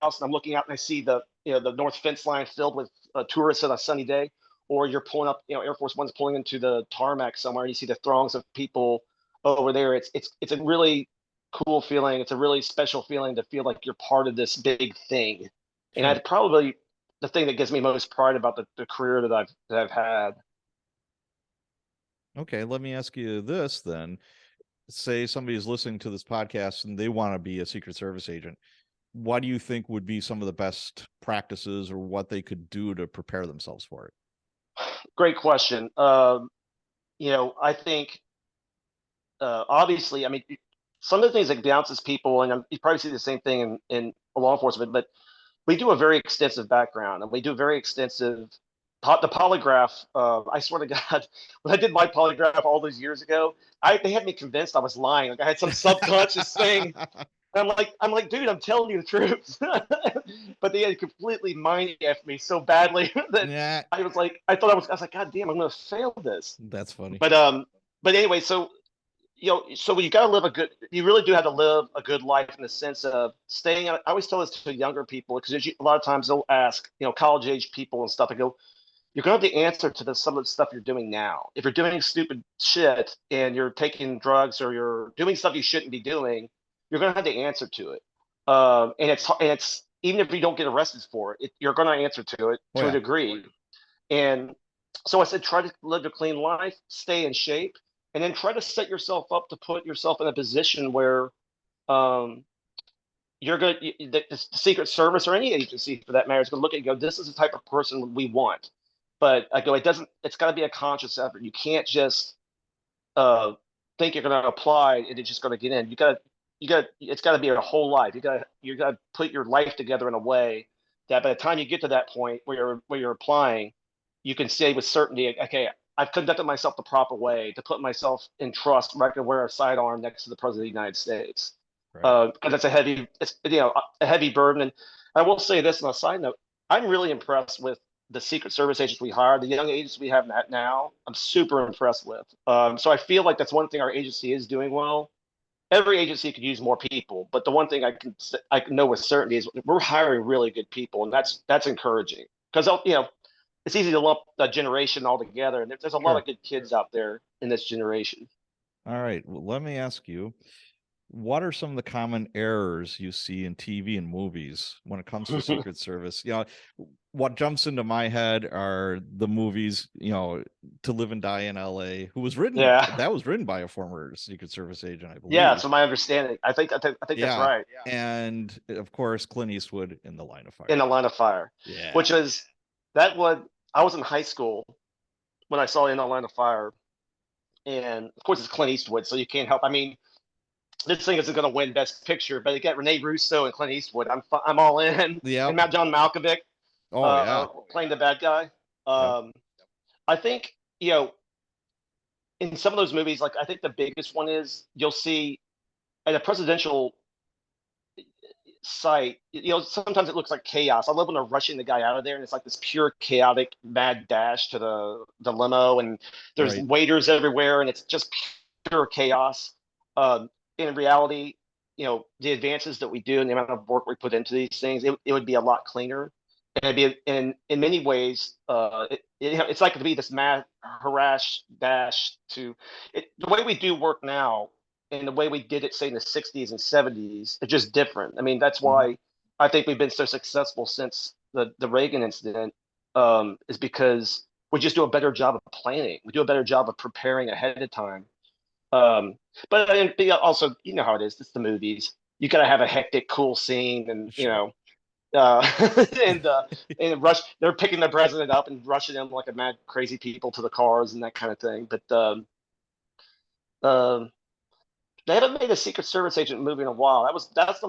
Speaker 2: and I'm looking out and I see the the north fence line filled with tourists on a sunny day, or you're pulling up, Air Force One's pulling into the tarmac somewhere, and you see the throngs of people over there. It's a really cool feeling. It's a really special feeling to feel like you're part of this big thing, and
Speaker 1: Sure.
Speaker 2: I'd probably the thing that gives me most pride about the career that I've had.
Speaker 1: Okay, let me ask you this then. Say somebody's listening to this podcast and they want to be a Secret Service agent. What do you think would be some of the best practices or what they could do to prepare themselves for it?
Speaker 2: Great question. I think obviously, I mean, some of the things that bounces people, and you probably see the same thing in law enforcement, but we do a very extensive background and we do very extensive the polygraph. I swear to God, when I did my polygraph all those years ago, they had me convinced I was lying. Like I had some subconscious thing. And I'm like, dude, I'm telling you the truth. But they had completely mind effed me so badly that
Speaker 1: Yeah,
Speaker 2: I was like, God damn, I'm gonna fail this.
Speaker 1: that's funny.
Speaker 2: But anyway, so so you got to you really do have to live a good life in the sense of staying. I always tell this to younger people because a lot of times they'll ask, college age people and stuff. I go, you're going to have the answer to some of the stuff you're doing now. If you're doing stupid shit and you're taking drugs or you're doing stuff you shouldn't be doing, you're going to have the answer to it. And it's even if you don't get arrested for it, you're going to answer to it
Speaker 1: Oh
Speaker 2: to a
Speaker 1: yeah.
Speaker 2: degree. And so I said, try to live a clean life, stay in shape, and then try to set yourself up to put yourself in a position where um, you're good. The Secret Service or any agency for that matter is going to look at you and go, this is the type of person we want. But I go, it doesn't. It's got to be a conscious effort. You can't just uh, think you're going to apply and it's just going to get in. It's got to be a whole life. You got to put your life together in a way that by the time you get to that point where you're applying, you can say with certainty, okay, I've conducted myself the proper way to put myself in trust where I can wear a sidearm next to the president of the United States.
Speaker 1: Right.
Speaker 2: Because it's a heavy burden. And I will say this on a side note, I'm really impressed with the Secret Service agents we hired, the young agents we have now. I'm super impressed with. So I feel like that's one thing our agency is doing well. Every agency could use more people, but the one thing I can know with certainty is we're hiring really good people, and that's encouraging because it's easy to lump a generation all together, and there's a lot
Speaker 1: Sure.
Speaker 2: of good kids out there in this generation.
Speaker 1: All right. Well, let me ask you, what are some of the common errors you see in TV and movies when it comes to Secret Service? What jumps into my head are the movies, To Live and Die in LA,
Speaker 2: Yeah,
Speaker 1: that was written by a former Secret Service agent, I
Speaker 2: yeah.
Speaker 1: believe.
Speaker 2: So my understanding, I think that's
Speaker 1: Yeah.
Speaker 2: right.
Speaker 1: And of course, Clint Eastwood in The Line of
Speaker 2: In
Speaker 1: Fire.
Speaker 2: the Line of Fire, which
Speaker 1: Yeah.
Speaker 2: is that one. I was in high school when I saw In the Line of Fire, and of course it's Clint Eastwood, so you can't help. I mean, this thing isn't going to win Best Picture, but you got Rene Russo and Clint Eastwood. I'm all in, and
Speaker 1: Yep.
Speaker 2: John Malkovich
Speaker 1: Oh yeah.
Speaker 2: playing the bad guy.
Speaker 1: Yep.
Speaker 2: I think in some of those movies, like I think the biggest one is you'll see at a presidential site. Sometimes it looks like chaos. I love when they're rushing the guy out of there, and it's like this pure chaotic mad dash to the limo, and there's
Speaker 1: Right.
Speaker 2: waiters everywhere, and it's just pure chaos. In reality, the advances that we do and the amount of work we put into these things, it would be a lot cleaner. And it'd be in many ways, it's like to be this mad harass dash to the way we do work now and the way we did it, say in the 60s and 70s, it's just different. I mean, that's
Speaker 1: Mhm.
Speaker 2: why I think we've been so successful since the Reagan incident, is because we just do a better job of planning. We do a better job of preparing ahead of time. Um, but also, you know how it is. It's the movies. You gotta have a hectic, cool scene, and
Speaker 1: Sure.
Speaker 2: uh, and uh, and rush. They're picking the president up and rushing him like a mad, crazy people to the cars and that kind of thing. But um, they haven't made a Secret Service agent movie in a while. That's the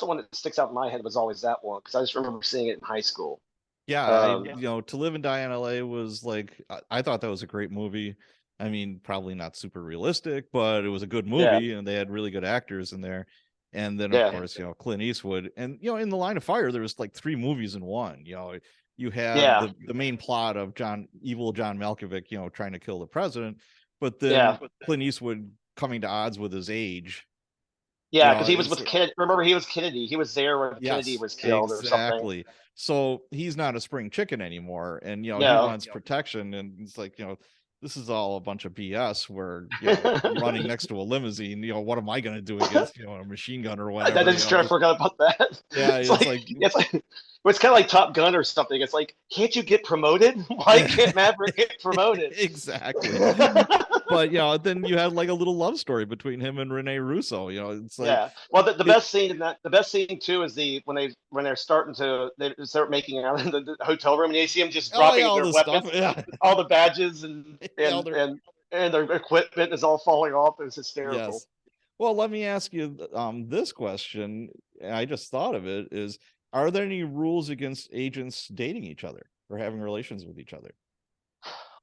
Speaker 2: one that sticks out in my head was always that one because I just remember seeing it in high school.
Speaker 1: Yeah,
Speaker 2: Um,
Speaker 1: To Live and Die in LA was like, I thought that was a great movie. I mean, probably not super realistic, but it was a good
Speaker 2: yeah,
Speaker 1: movie and they had really good actors in there. And then of
Speaker 2: yeah,
Speaker 1: course, Clint Eastwood. And in The Line of Fire, there was like three movies in one. You had
Speaker 2: yeah,
Speaker 1: the main plot of evil John Malkovich, trying to kill the president, but then
Speaker 2: yeah,
Speaker 1: Clint Eastwood coming to odds with his age
Speaker 2: Yeah, because he was with Kennedy. Remember, he was Kennedy. He was there when Kennedy was killed or something.
Speaker 1: Exactly. So he's not a spring chicken anymore, and he
Speaker 2: No.
Speaker 1: wants protection, and it's like, this is all a bunch of BS. Where running next to a limousine, what am I going to do against a machine gun or whatever?
Speaker 2: That is true. I forgot about that.
Speaker 1: Yeah,
Speaker 2: it's kind of like Top Gun or something. It's like, can't you get promoted? Why can't Maverick get promoted?
Speaker 1: Exactly. But then you had like a little love story between him and Rene Russo. It's like,
Speaker 2: Well, the best scene in that, the best scene too, is when they're starting to start making out in the hotel room, and you see them just dropping
Speaker 1: all
Speaker 2: their
Speaker 1: the
Speaker 2: weapons,
Speaker 1: stuff.
Speaker 2: all the badges and their equipment is all falling off. It's hysterical.
Speaker 1: Yes. Well, let me ask you this question. I just thought of it. Is, are there any rules against agents dating each other or having relations with each other?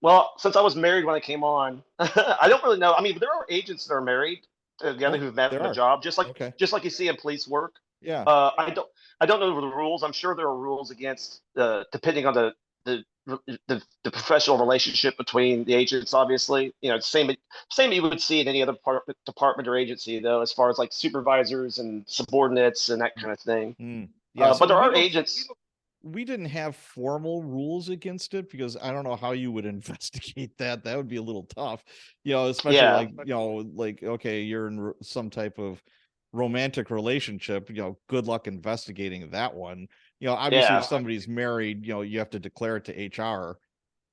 Speaker 2: Well, since I was married when I came on, I don't really know. I mean, there are agents that are married together who've met in a job, just like you see in police work.
Speaker 1: Yeah.
Speaker 2: I don't know the rules. I'm sure there are rules against depending on the professional relationship between the agents. Obviously, same you would see in any other department or agency, though, as far as like supervisors and subordinates and that kind of thing.
Speaker 1: Yeah,
Speaker 2: but there are agents.
Speaker 1: We didn't have formal rules against it, because I don't know how you would investigate that. That would be a little tough, especially like, okay, you're in some type of romantic relationship, good luck investigating that one. Obviously if somebody's married, you have to declare it to HR,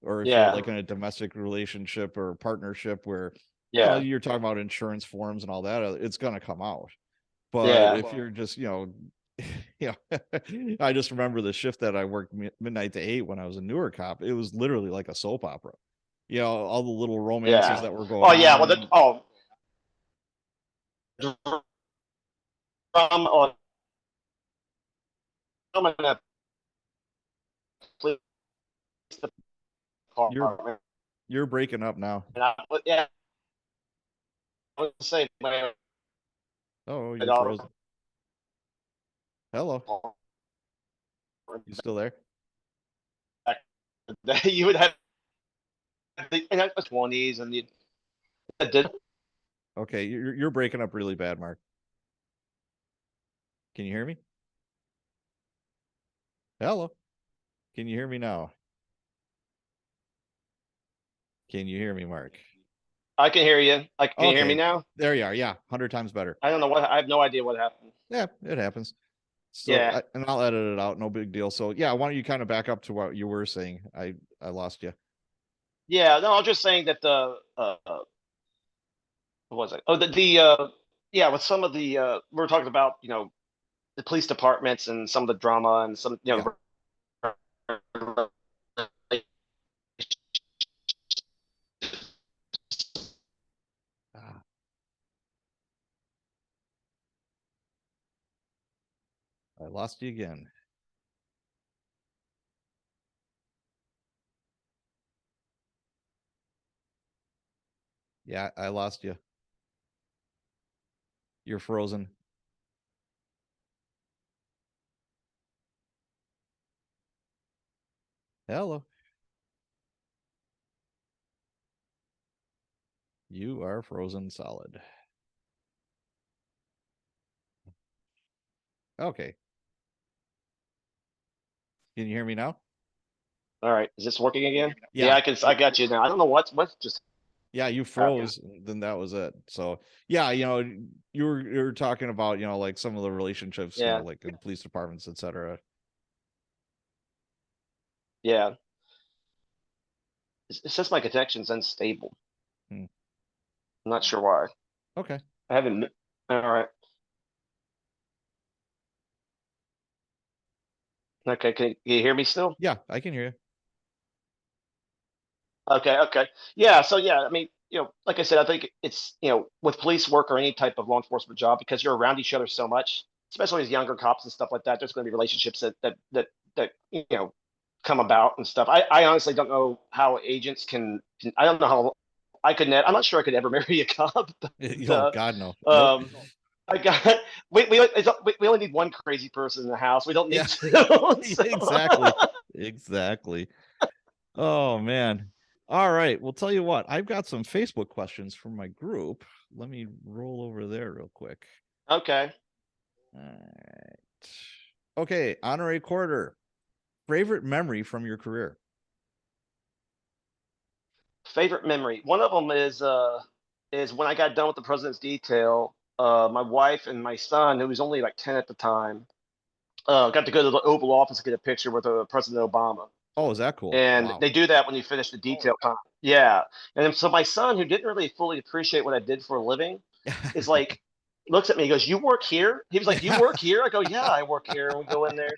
Speaker 1: or if you're like in a domestic relationship or partnership where you're talking about insurance forms and all that, it's going to come out. But if you're just, I just remember the shift that I worked midnight to 8 when I was a newer cop. It was literally like a soap opera. All the little romances that were going on. You're breaking up now. Oh, you're frozen. Hello. You still there?
Speaker 2: You would have the 20s, and you did.
Speaker 1: Okay, you're breaking up really bad, Mark. Can you hear me? Hello. Can you hear me now? Can you hear me, Mark?
Speaker 2: I can hear you. Can you hear me now?
Speaker 1: There you are. Yeah, 100 times better.
Speaker 2: I don't know I have no idea what happened.
Speaker 1: Yeah, it happens. So, and I'll edit it out. No big deal. So, yeah, why don't you kind of back up to what you were saying? I lost you.
Speaker 2: Yeah, no, I was just saying that what was it? Oh, with some of the we're talking about, the police departments and some of the drama and some,
Speaker 1: I lost you again. Yeah, I lost you. You're frozen. Hello. You are frozen solid. Okay. Can you hear me now?
Speaker 2: All right. Is this working again? Yeah, I got you now. I don't know what's just.
Speaker 1: Yeah, you froze, then that was it. So, yeah, you were talking about, like some of the relationships, like in police departments, etc.
Speaker 2: Yeah. It says my connection's unstable. I'm not sure why.
Speaker 1: Okay.
Speaker 2: I haven't. All right. Okay. Can you hear me still?
Speaker 1: Yeah, I can hear you.
Speaker 2: Okay. Yeah. So, I mean, like I said, I think it's, with police work or any type of law enforcement job, because you're around each other so much, especially as younger cops and stuff like that, there's going to be relationships that come about and stuff. I honestly don't know how agents can I don't know how I could I'm not sure I could ever marry a cop.
Speaker 1: Oh God, no.
Speaker 2: Nope. I got we only need one crazy person in the house. We don't need two. So.
Speaker 1: Exactly. Oh man. All right. Well, tell you what, I've got some Facebook questions from my group. Let me roll over there real quick.
Speaker 2: Okay.
Speaker 1: All right. Okay, honorary quarter. Favorite memory from your career?
Speaker 2: Favorite memory. One of them is when I got done with the president's detail. My wife and my son, who was only like 10 at the time, got to go to the Oval Office and get a picture with President Obama.
Speaker 1: Oh, is that cool?
Speaker 2: And
Speaker 1: Wow.
Speaker 2: they do that when you finish the detail time. Yeah. And then, so my son, who didn't really fully appreciate what I did for a living, is like, looks at me, he goes, "You work here?" He was like, "You work here?" I go, "Yeah, I work here." And we go in there.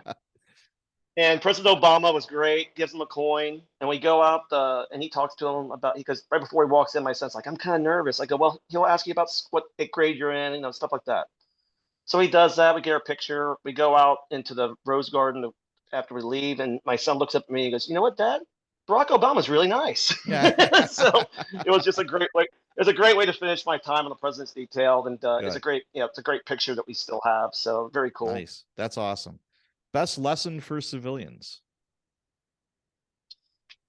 Speaker 2: And President Obama was great, gives him a coin, and we go out and he talks to him about, because right before he walks in, my son's like, "I'm kind of nervous." I go, "Well, he'll ask you about what grade you're in, stuff like that." So he does that. We get our picture. We go out into the Rose Garden after we leave, and my son looks up at me and goes, "You know what, Dad? Barack Obama's really nice."
Speaker 1: Yeah.
Speaker 2: So it was just a great way. It was a great way to finish my time on the president's detail, and it's a
Speaker 1: Good.
Speaker 2: great, it's a great picture that we still have. So very cool.
Speaker 1: Nice. That's awesome. Best lesson for civilians?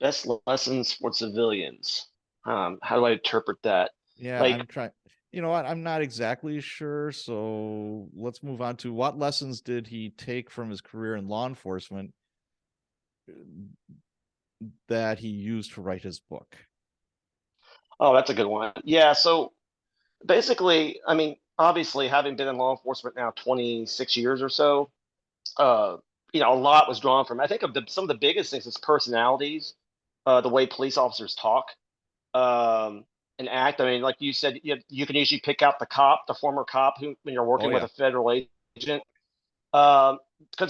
Speaker 2: Best lessons for civilians. How do I interpret that?
Speaker 1: Yeah,
Speaker 2: Like,
Speaker 1: I'm trying. You know what? I'm not exactly sure. So let's move on to what lessons did he take from his career in law enforcement that he used to write his book?
Speaker 2: oh, that's a good one. Yeah. So basically, I mean, obviously, having been in law enforcement now 26 years or so, uh, a lot was drawn from. I think of some of the biggest things is personalities, the way police officers talk, and act. I mean, like you said, you can usually pick out the former cop, who when you're
Speaker 1: Oh
Speaker 2: working with
Speaker 1: yeah.
Speaker 2: a federal agent, because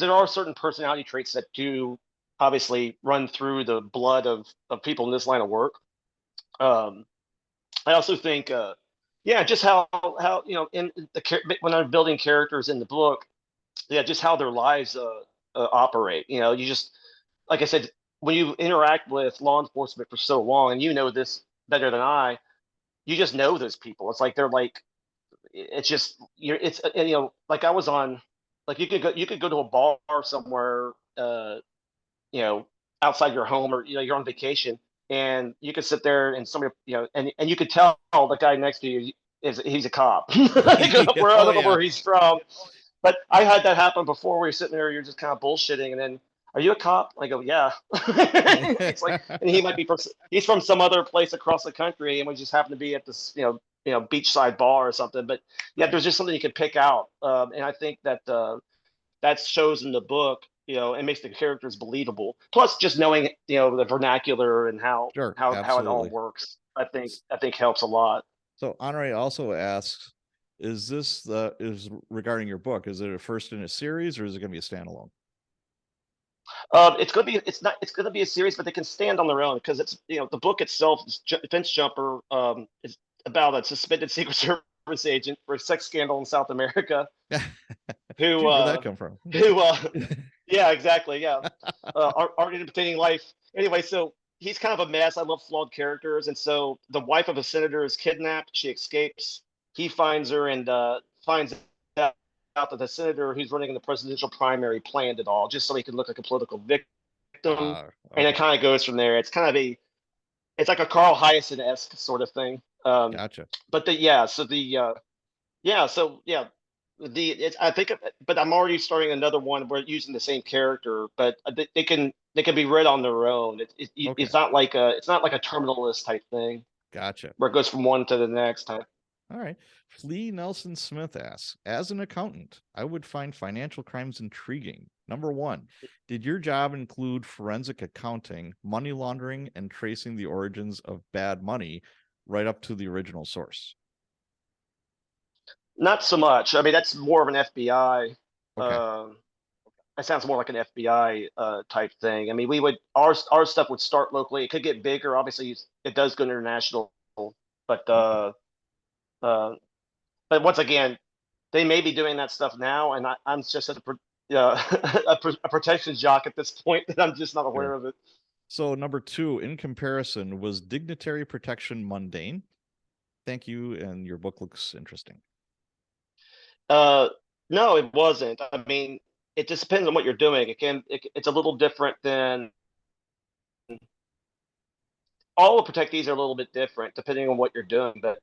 Speaker 2: there are certain personality traits that do obviously run through the blood of people in this line of work. Um, I also think, yeah, just how in when I'm building characters in the book, yeah, just how their lives operate. You just, like I said, when you interact with law enforcement for so long, and you know this better than I, you just know those people. It's like they're like, it's just it's like I was on, like you could go to a bar somewhere, you know, outside your home, or you're on vacation, and you could sit there and somebody, and you could tell the guy next to you is he's a cop. Where I
Speaker 1: Oh
Speaker 2: don't know
Speaker 1: yeah.
Speaker 2: where he's from, but I had that happen before, where you're sitting there, you're just kind of bullshitting, and then, "Are you a cop?" I go, "Yeah." It's like, and he might be he's from some other place across the country, and we just happen to be at this, beachside bar or something. But yeah,
Speaker 1: Right.
Speaker 2: there's just something you can pick out, and I think that that shows in the book, and makes the characters believable. Plus, just knowing, the vernacular and how
Speaker 1: Sure.
Speaker 2: how it all
Speaker 1: Absolutely.
Speaker 2: works, I think helps a lot.
Speaker 1: So Honore also asks, is this the is regarding your book? Is it a first in a series or is it going to be a standalone?
Speaker 2: It's gonna be a series, but they can stand on their own, because it's, the book itself is Fence Jumper, is about a suspended Secret Service agent for a sex scandal in South America, who
Speaker 1: Gee, where'd that come from?
Speaker 2: who yeah, exactly, yeah, art entertaining life. Anyway, so he's kind of a mess. I love flawed characters, and so the wife of a senator is kidnapped. She escapes. He finds her, and finds out that the senator who's running in the presidential primary planned it all, just so he could look like a political victim. And it
Speaker 1: Okay.
Speaker 2: kind of goes from there. It's like a Carl Hyacin esque sort of thing.
Speaker 1: Gotcha.
Speaker 2: But yeah, yeah, so yeah, I think, but I'm already starting another one where using the same character, but they can be read on their own.
Speaker 1: Okay.
Speaker 2: It's not like a terminal list type thing
Speaker 1: Gotcha.
Speaker 2: where it goes from one to the next type.
Speaker 1: All right. Flea Nelson Smith asks, as an accountant, I would find financial crimes intriguing. Number one, did your job include forensic accounting, money laundering, and tracing the origins of bad money right up to the original source?
Speaker 2: Not so much. I mean, that's more of an FBI.
Speaker 1: Okay.
Speaker 2: That sounds more like an FBI type thing. I mean, our stuff would start locally. It could get bigger. Obviously, it does go international, but
Speaker 1: Okay.
Speaker 2: uh, but once again, they may be doing that stuff now, and I'm just a protection jock at this point, that I'm just not aware
Speaker 1: Sure.
Speaker 2: of it.
Speaker 1: So, number two, in comparison, was dignitary protection mundane? Thank you. And your book looks interesting.
Speaker 2: Uh, no, it wasn't. I mean, it just depends on what you're doing. It's a little different than all the protectees are a little bit different depending on what you're doing, but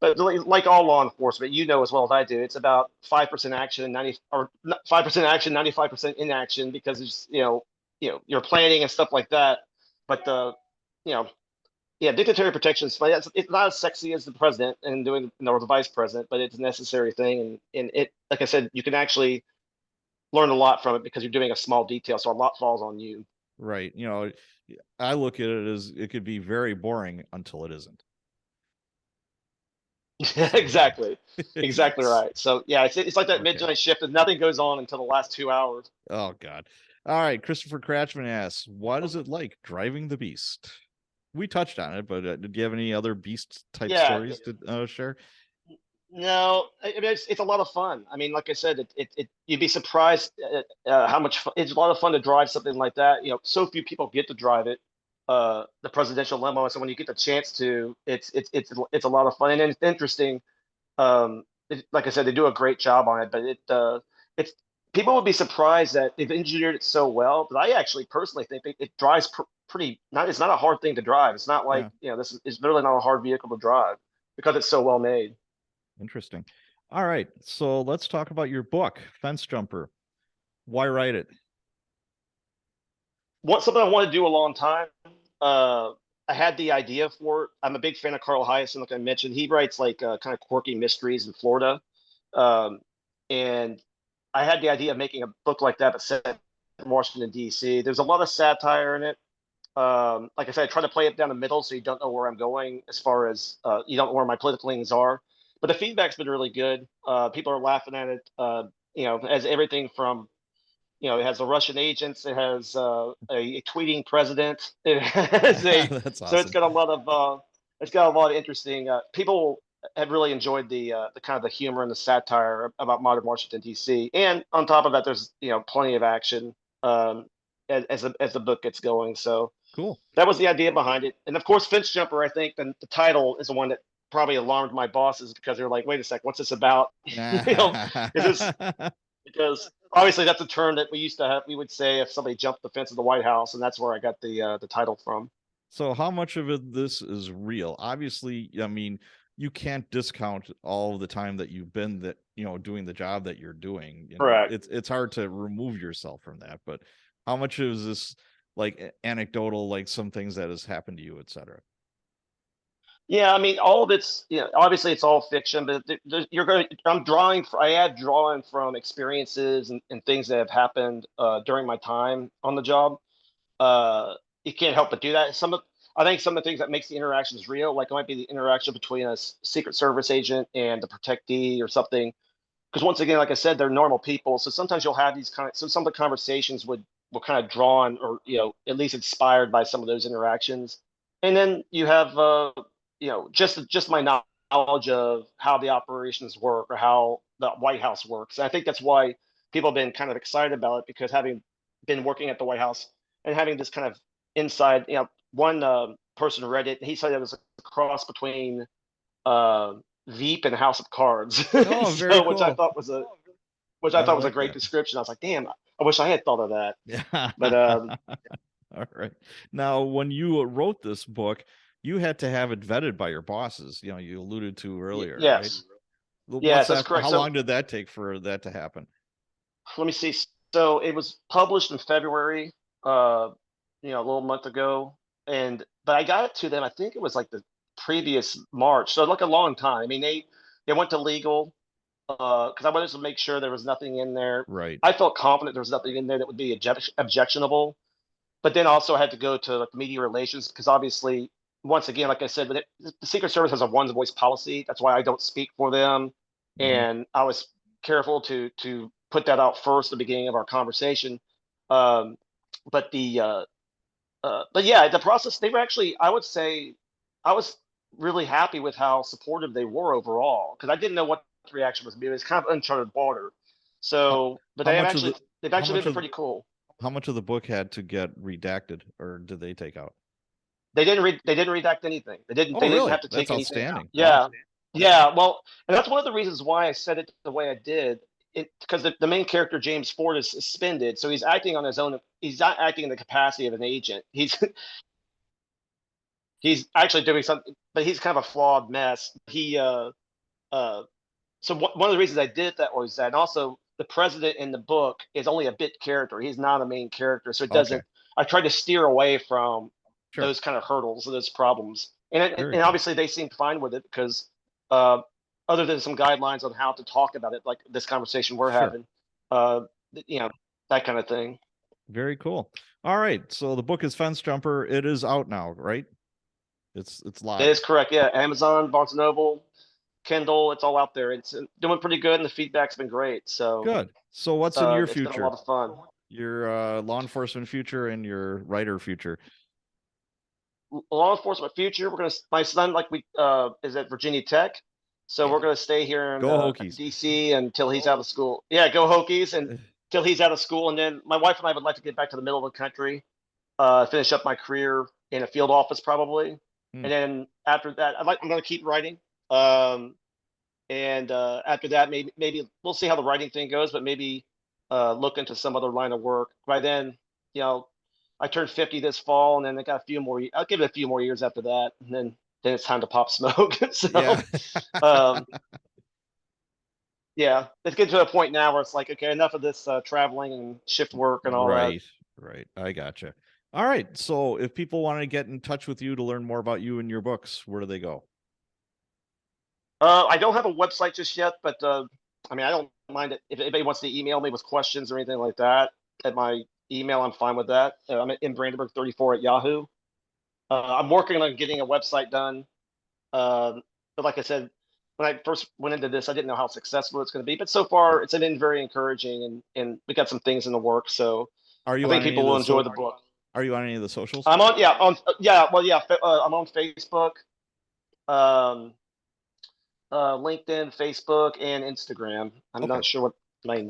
Speaker 2: like all law enforcement, you know as well as I do, it's about 5% action and 5% action, 95% inaction because it's you're planning and stuff like that. But the you know yeah, dignitary protection is it's not as sexy as the president and doing or the vice president, but it's a necessary thing, and it like I said, you can actually learn a lot from it because you're doing a small detail, so a lot falls on you.
Speaker 1: Right. I look at it as it could be very boring until it isn't.
Speaker 2: Exactly. Exactly right. So yeah, it's like that
Speaker 1: Okay.
Speaker 2: midnight shift and nothing goes on until the last 2 hours.
Speaker 1: Oh God. All right. Christopher Cratchman asks, "What is it like driving the Beast?" We touched on it, but did you have any other Beast type
Speaker 2: Yeah.
Speaker 1: stories to share?
Speaker 2: No, I mean it's a lot of fun. I mean, like I said, you'd be surprised at, how much fun, it's a lot of fun to drive something like that. So few people get to drive it, the presidential limo. So when you get the chance to, it's a lot of fun and it's interesting. Like I said, they do a great job on it, but it's people would be surprised that they've engineered it so well. But I actually personally think it drives pretty. Not It's not a hard thing to drive. It's not like
Speaker 1: Yeah.
Speaker 2: this is literally not a hard vehicle to drive because it's so well made.
Speaker 1: Interesting. All right. So let's talk about your book, Fence Jumper. Why write it?
Speaker 2: Something I wanted to do a long time. Uh, I had the idea for it. I'm a big fan of Carl Hyacin, like I mentioned. He writes like kind of quirky mysteries in Florida, um, and I had the idea of making a book like that, but set in Washington D.C. There's a lot of satire in it. Like I said, I try to play it down the middle, so you don't know where I'm going as far as you don't know where my political leanings are. But the feedback's been really good. People are laughing at it. As everything from it has the Russian agents. It has a tweeting president. It has
Speaker 1: That's
Speaker 2: so it's
Speaker 1: awesome.
Speaker 2: got a lot of it's got a lot of interesting. People have really enjoyed the kind of the humor and the satire about modern Washington D.C. And on top of that, there's plenty of action as the book gets going. So
Speaker 1: Cool.
Speaker 2: that was the idea behind it. And of course, Fence Jumper. I think the title is the one that probably alarmed my bosses because they're like, "Wait a sec, what's this about?" Is this because obviously that's a term that we used to have. We would say if somebody jumped the fence of the White House, and that's where I got the title from.
Speaker 1: So how much of this is real? Obviously, I mean, you can't discount all the time that you've been doing the job that you're doing.
Speaker 2: Correct.
Speaker 1: It's hard to remove yourself from that, but how much is this like anecdotal, like some things that has happened to you, etc.?
Speaker 2: Yeah, I mean, all of it's obviously it's all fiction, but you're going. I add drawing from experiences and things that have happened during my time on the job. Uh, you can't help but do that. I think some of the things that makes the interactions real, like it might be the interaction between a Secret Service agent and the protectee or something. Because once again, like I said, they're normal people. So sometimes you'll have so some of the conversations will kind of drawn or at least inspired by some of those interactions. And then you have just my knowledge of how the operations work or how the White House works. And I think that's why people have been kind of excited about it because having been working at the White House and having this kind of inside, one person read it. He said it was a cross between uh, Veep and House of Cards.
Speaker 1: Oh, very
Speaker 2: So
Speaker 1: cool.
Speaker 2: which I
Speaker 1: I
Speaker 2: thought was a
Speaker 1: like
Speaker 2: great
Speaker 1: that.
Speaker 2: description. I was like, damn, I wish I had thought of that.
Speaker 1: Yeah.
Speaker 2: But
Speaker 1: All right. Now, when you wrote this book, you had to have it vetted by your bosses. You alluded to earlier, right?
Speaker 2: yes,
Speaker 1: What's
Speaker 2: yes, that's
Speaker 1: that?
Speaker 2: correct.
Speaker 1: How
Speaker 2: So
Speaker 1: long did that take for that to happen?
Speaker 2: let me see. So it was published in February, uh, a little month ago, and but I got it to them. I think it was like the previous March, so like a long time. I mean, they went to legal because I wanted to make sure there was nothing in there.
Speaker 1: Right.
Speaker 2: I felt confident there was nothing in there that would be objectionable, but then also had to go to like media relations because obviously, once again, like I said, the Secret Service has a one voice policy. That's why I don't speak for them,
Speaker 1: Hmm.
Speaker 2: and I was careful to put that out first at the beginning of our conversation. Um, but but yeah, the process they were actually I would say I was really happy with how supportive they were overall because I didn't know what the reaction was. It was kind of uncharted water.
Speaker 1: How,
Speaker 2: So, but
Speaker 1: how much of the
Speaker 2: they've
Speaker 1: how
Speaker 2: actually
Speaker 1: much
Speaker 2: been
Speaker 1: of
Speaker 2: pretty cool.
Speaker 1: how much of the book had to get redacted, or did they take out?
Speaker 2: They didn't redact anything.
Speaker 1: Oh,
Speaker 2: They didn't
Speaker 1: really?
Speaker 2: have to
Speaker 1: That's
Speaker 2: take anything out.
Speaker 1: outstanding. Wow.
Speaker 2: Yeah. Yeah. Well, and that's one of the reasons why I said it the way I did. Because the main character James Ford is suspended, so he's acting on his own. He's not acting in the capacity of an agent. He's he's actually doing something, but he's kind of a flawed mess. Uh, so one of the reasons I did that was that, and also the president in the book is only a bit character. He's not a main character, so it
Speaker 1: Okay,
Speaker 2: doesn't. I tried to steer away from
Speaker 1: sure.
Speaker 2: those kind of hurdles and those problems,
Speaker 1: Very
Speaker 2: and
Speaker 1: cool.
Speaker 2: obviously they seemed fine with it because, uh, other than some guidelines on how to talk about it, like this conversation we're
Speaker 1: Sure.
Speaker 2: having, uh, you know, that kind of thing.
Speaker 1: Very cool. All right. So the book is Fence Jumper. It is out now, right? It's
Speaker 2: That
Speaker 1: live.
Speaker 2: is correct. Yeah, Amazon, Barnes and Noble, Kindle, it's all out there. It's doing pretty good, and the feedback's been great. So
Speaker 1: Good. So what's in your
Speaker 2: it's been a lot
Speaker 1: future?
Speaker 2: of fun.
Speaker 1: Your law enforcement future and your writer future.
Speaker 2: Law enforcement future. We're gonna. My son, like we, is at Virginia Tech, so we're gonna stay here in
Speaker 1: Go Hokies.
Speaker 2: DC until he's out of school. Yeah, go Hokies, and until he's out of school, and then my wife and I would like to get back to the middle of the country, finish up my career in a field office probably,
Speaker 1: Hmm.
Speaker 2: and then after that, I'm gonna keep writing. Um, and after that, maybe we'll see how the writing thing goes, but maybe look into some other line of work. By then, you know, I turned 50 this fall, and then I got a few more. I'll give it a few more years after that, and then it's time to pop smoke.
Speaker 1: Yeah.
Speaker 2: So, um, yeah, let's get to a point now where it's like, okay, enough of this traveling and shift work and all that.
Speaker 1: Right. Right. I gotcha. All right. So if people want to get in touch with you to learn more about you and your books, where do they go?
Speaker 2: I don't have a website just yet, but I mean, I don't mind it if anybody wants to email me with questions or anything like that. At my email, I'm fine with that. I'm in Brandenburg 34 at Yahoo. I'm working on getting a website done. But like I said, when I first went into this, I didn't know how successful it's going to be. But so far, it's been very encouraging, and we got some things in the works. So
Speaker 1: Are
Speaker 2: I
Speaker 1: you on
Speaker 2: think
Speaker 1: any
Speaker 2: people
Speaker 1: of
Speaker 2: will
Speaker 1: the
Speaker 2: enjoy the book.
Speaker 1: are you on any of the socials?
Speaker 2: I'm on, yeah, well, yeah, I'm on Facebook, um, LinkedIn, Facebook, and Instagram. I'm
Speaker 1: Okay.
Speaker 2: not sure what my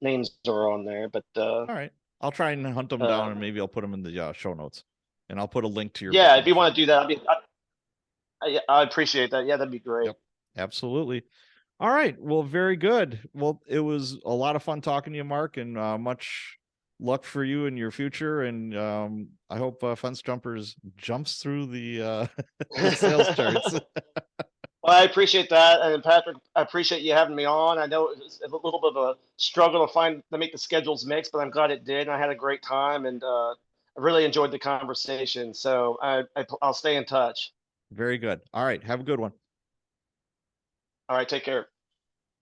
Speaker 2: names are on there, but
Speaker 1: All right. I'll try and hunt them
Speaker 2: uh,
Speaker 1: down and maybe I'll put them in the show notes. And I'll put a link to your book
Speaker 2: yeah,
Speaker 1: in
Speaker 2: if
Speaker 1: the
Speaker 2: you
Speaker 1: show
Speaker 2: want to do
Speaker 1: notes.
Speaker 2: that, I appreciate that. Yeah, that'd be great.
Speaker 1: Yep. Absolutely. All right. Well, very good. Well, it was a lot of fun talking to you, Mark, and much luck for you in your future. And I hope Fence Jumpers jumps through the the sales charts.
Speaker 2: Well, I appreciate that, and Patrick, I appreciate you having me on. I know it was a little bit of a struggle to make the schedules mix, but I'm glad it did. And I had a great time, and I really enjoyed the conversation. So I'll stay in touch.
Speaker 1: Very good. All right. Have a good one.
Speaker 2: All right, take care.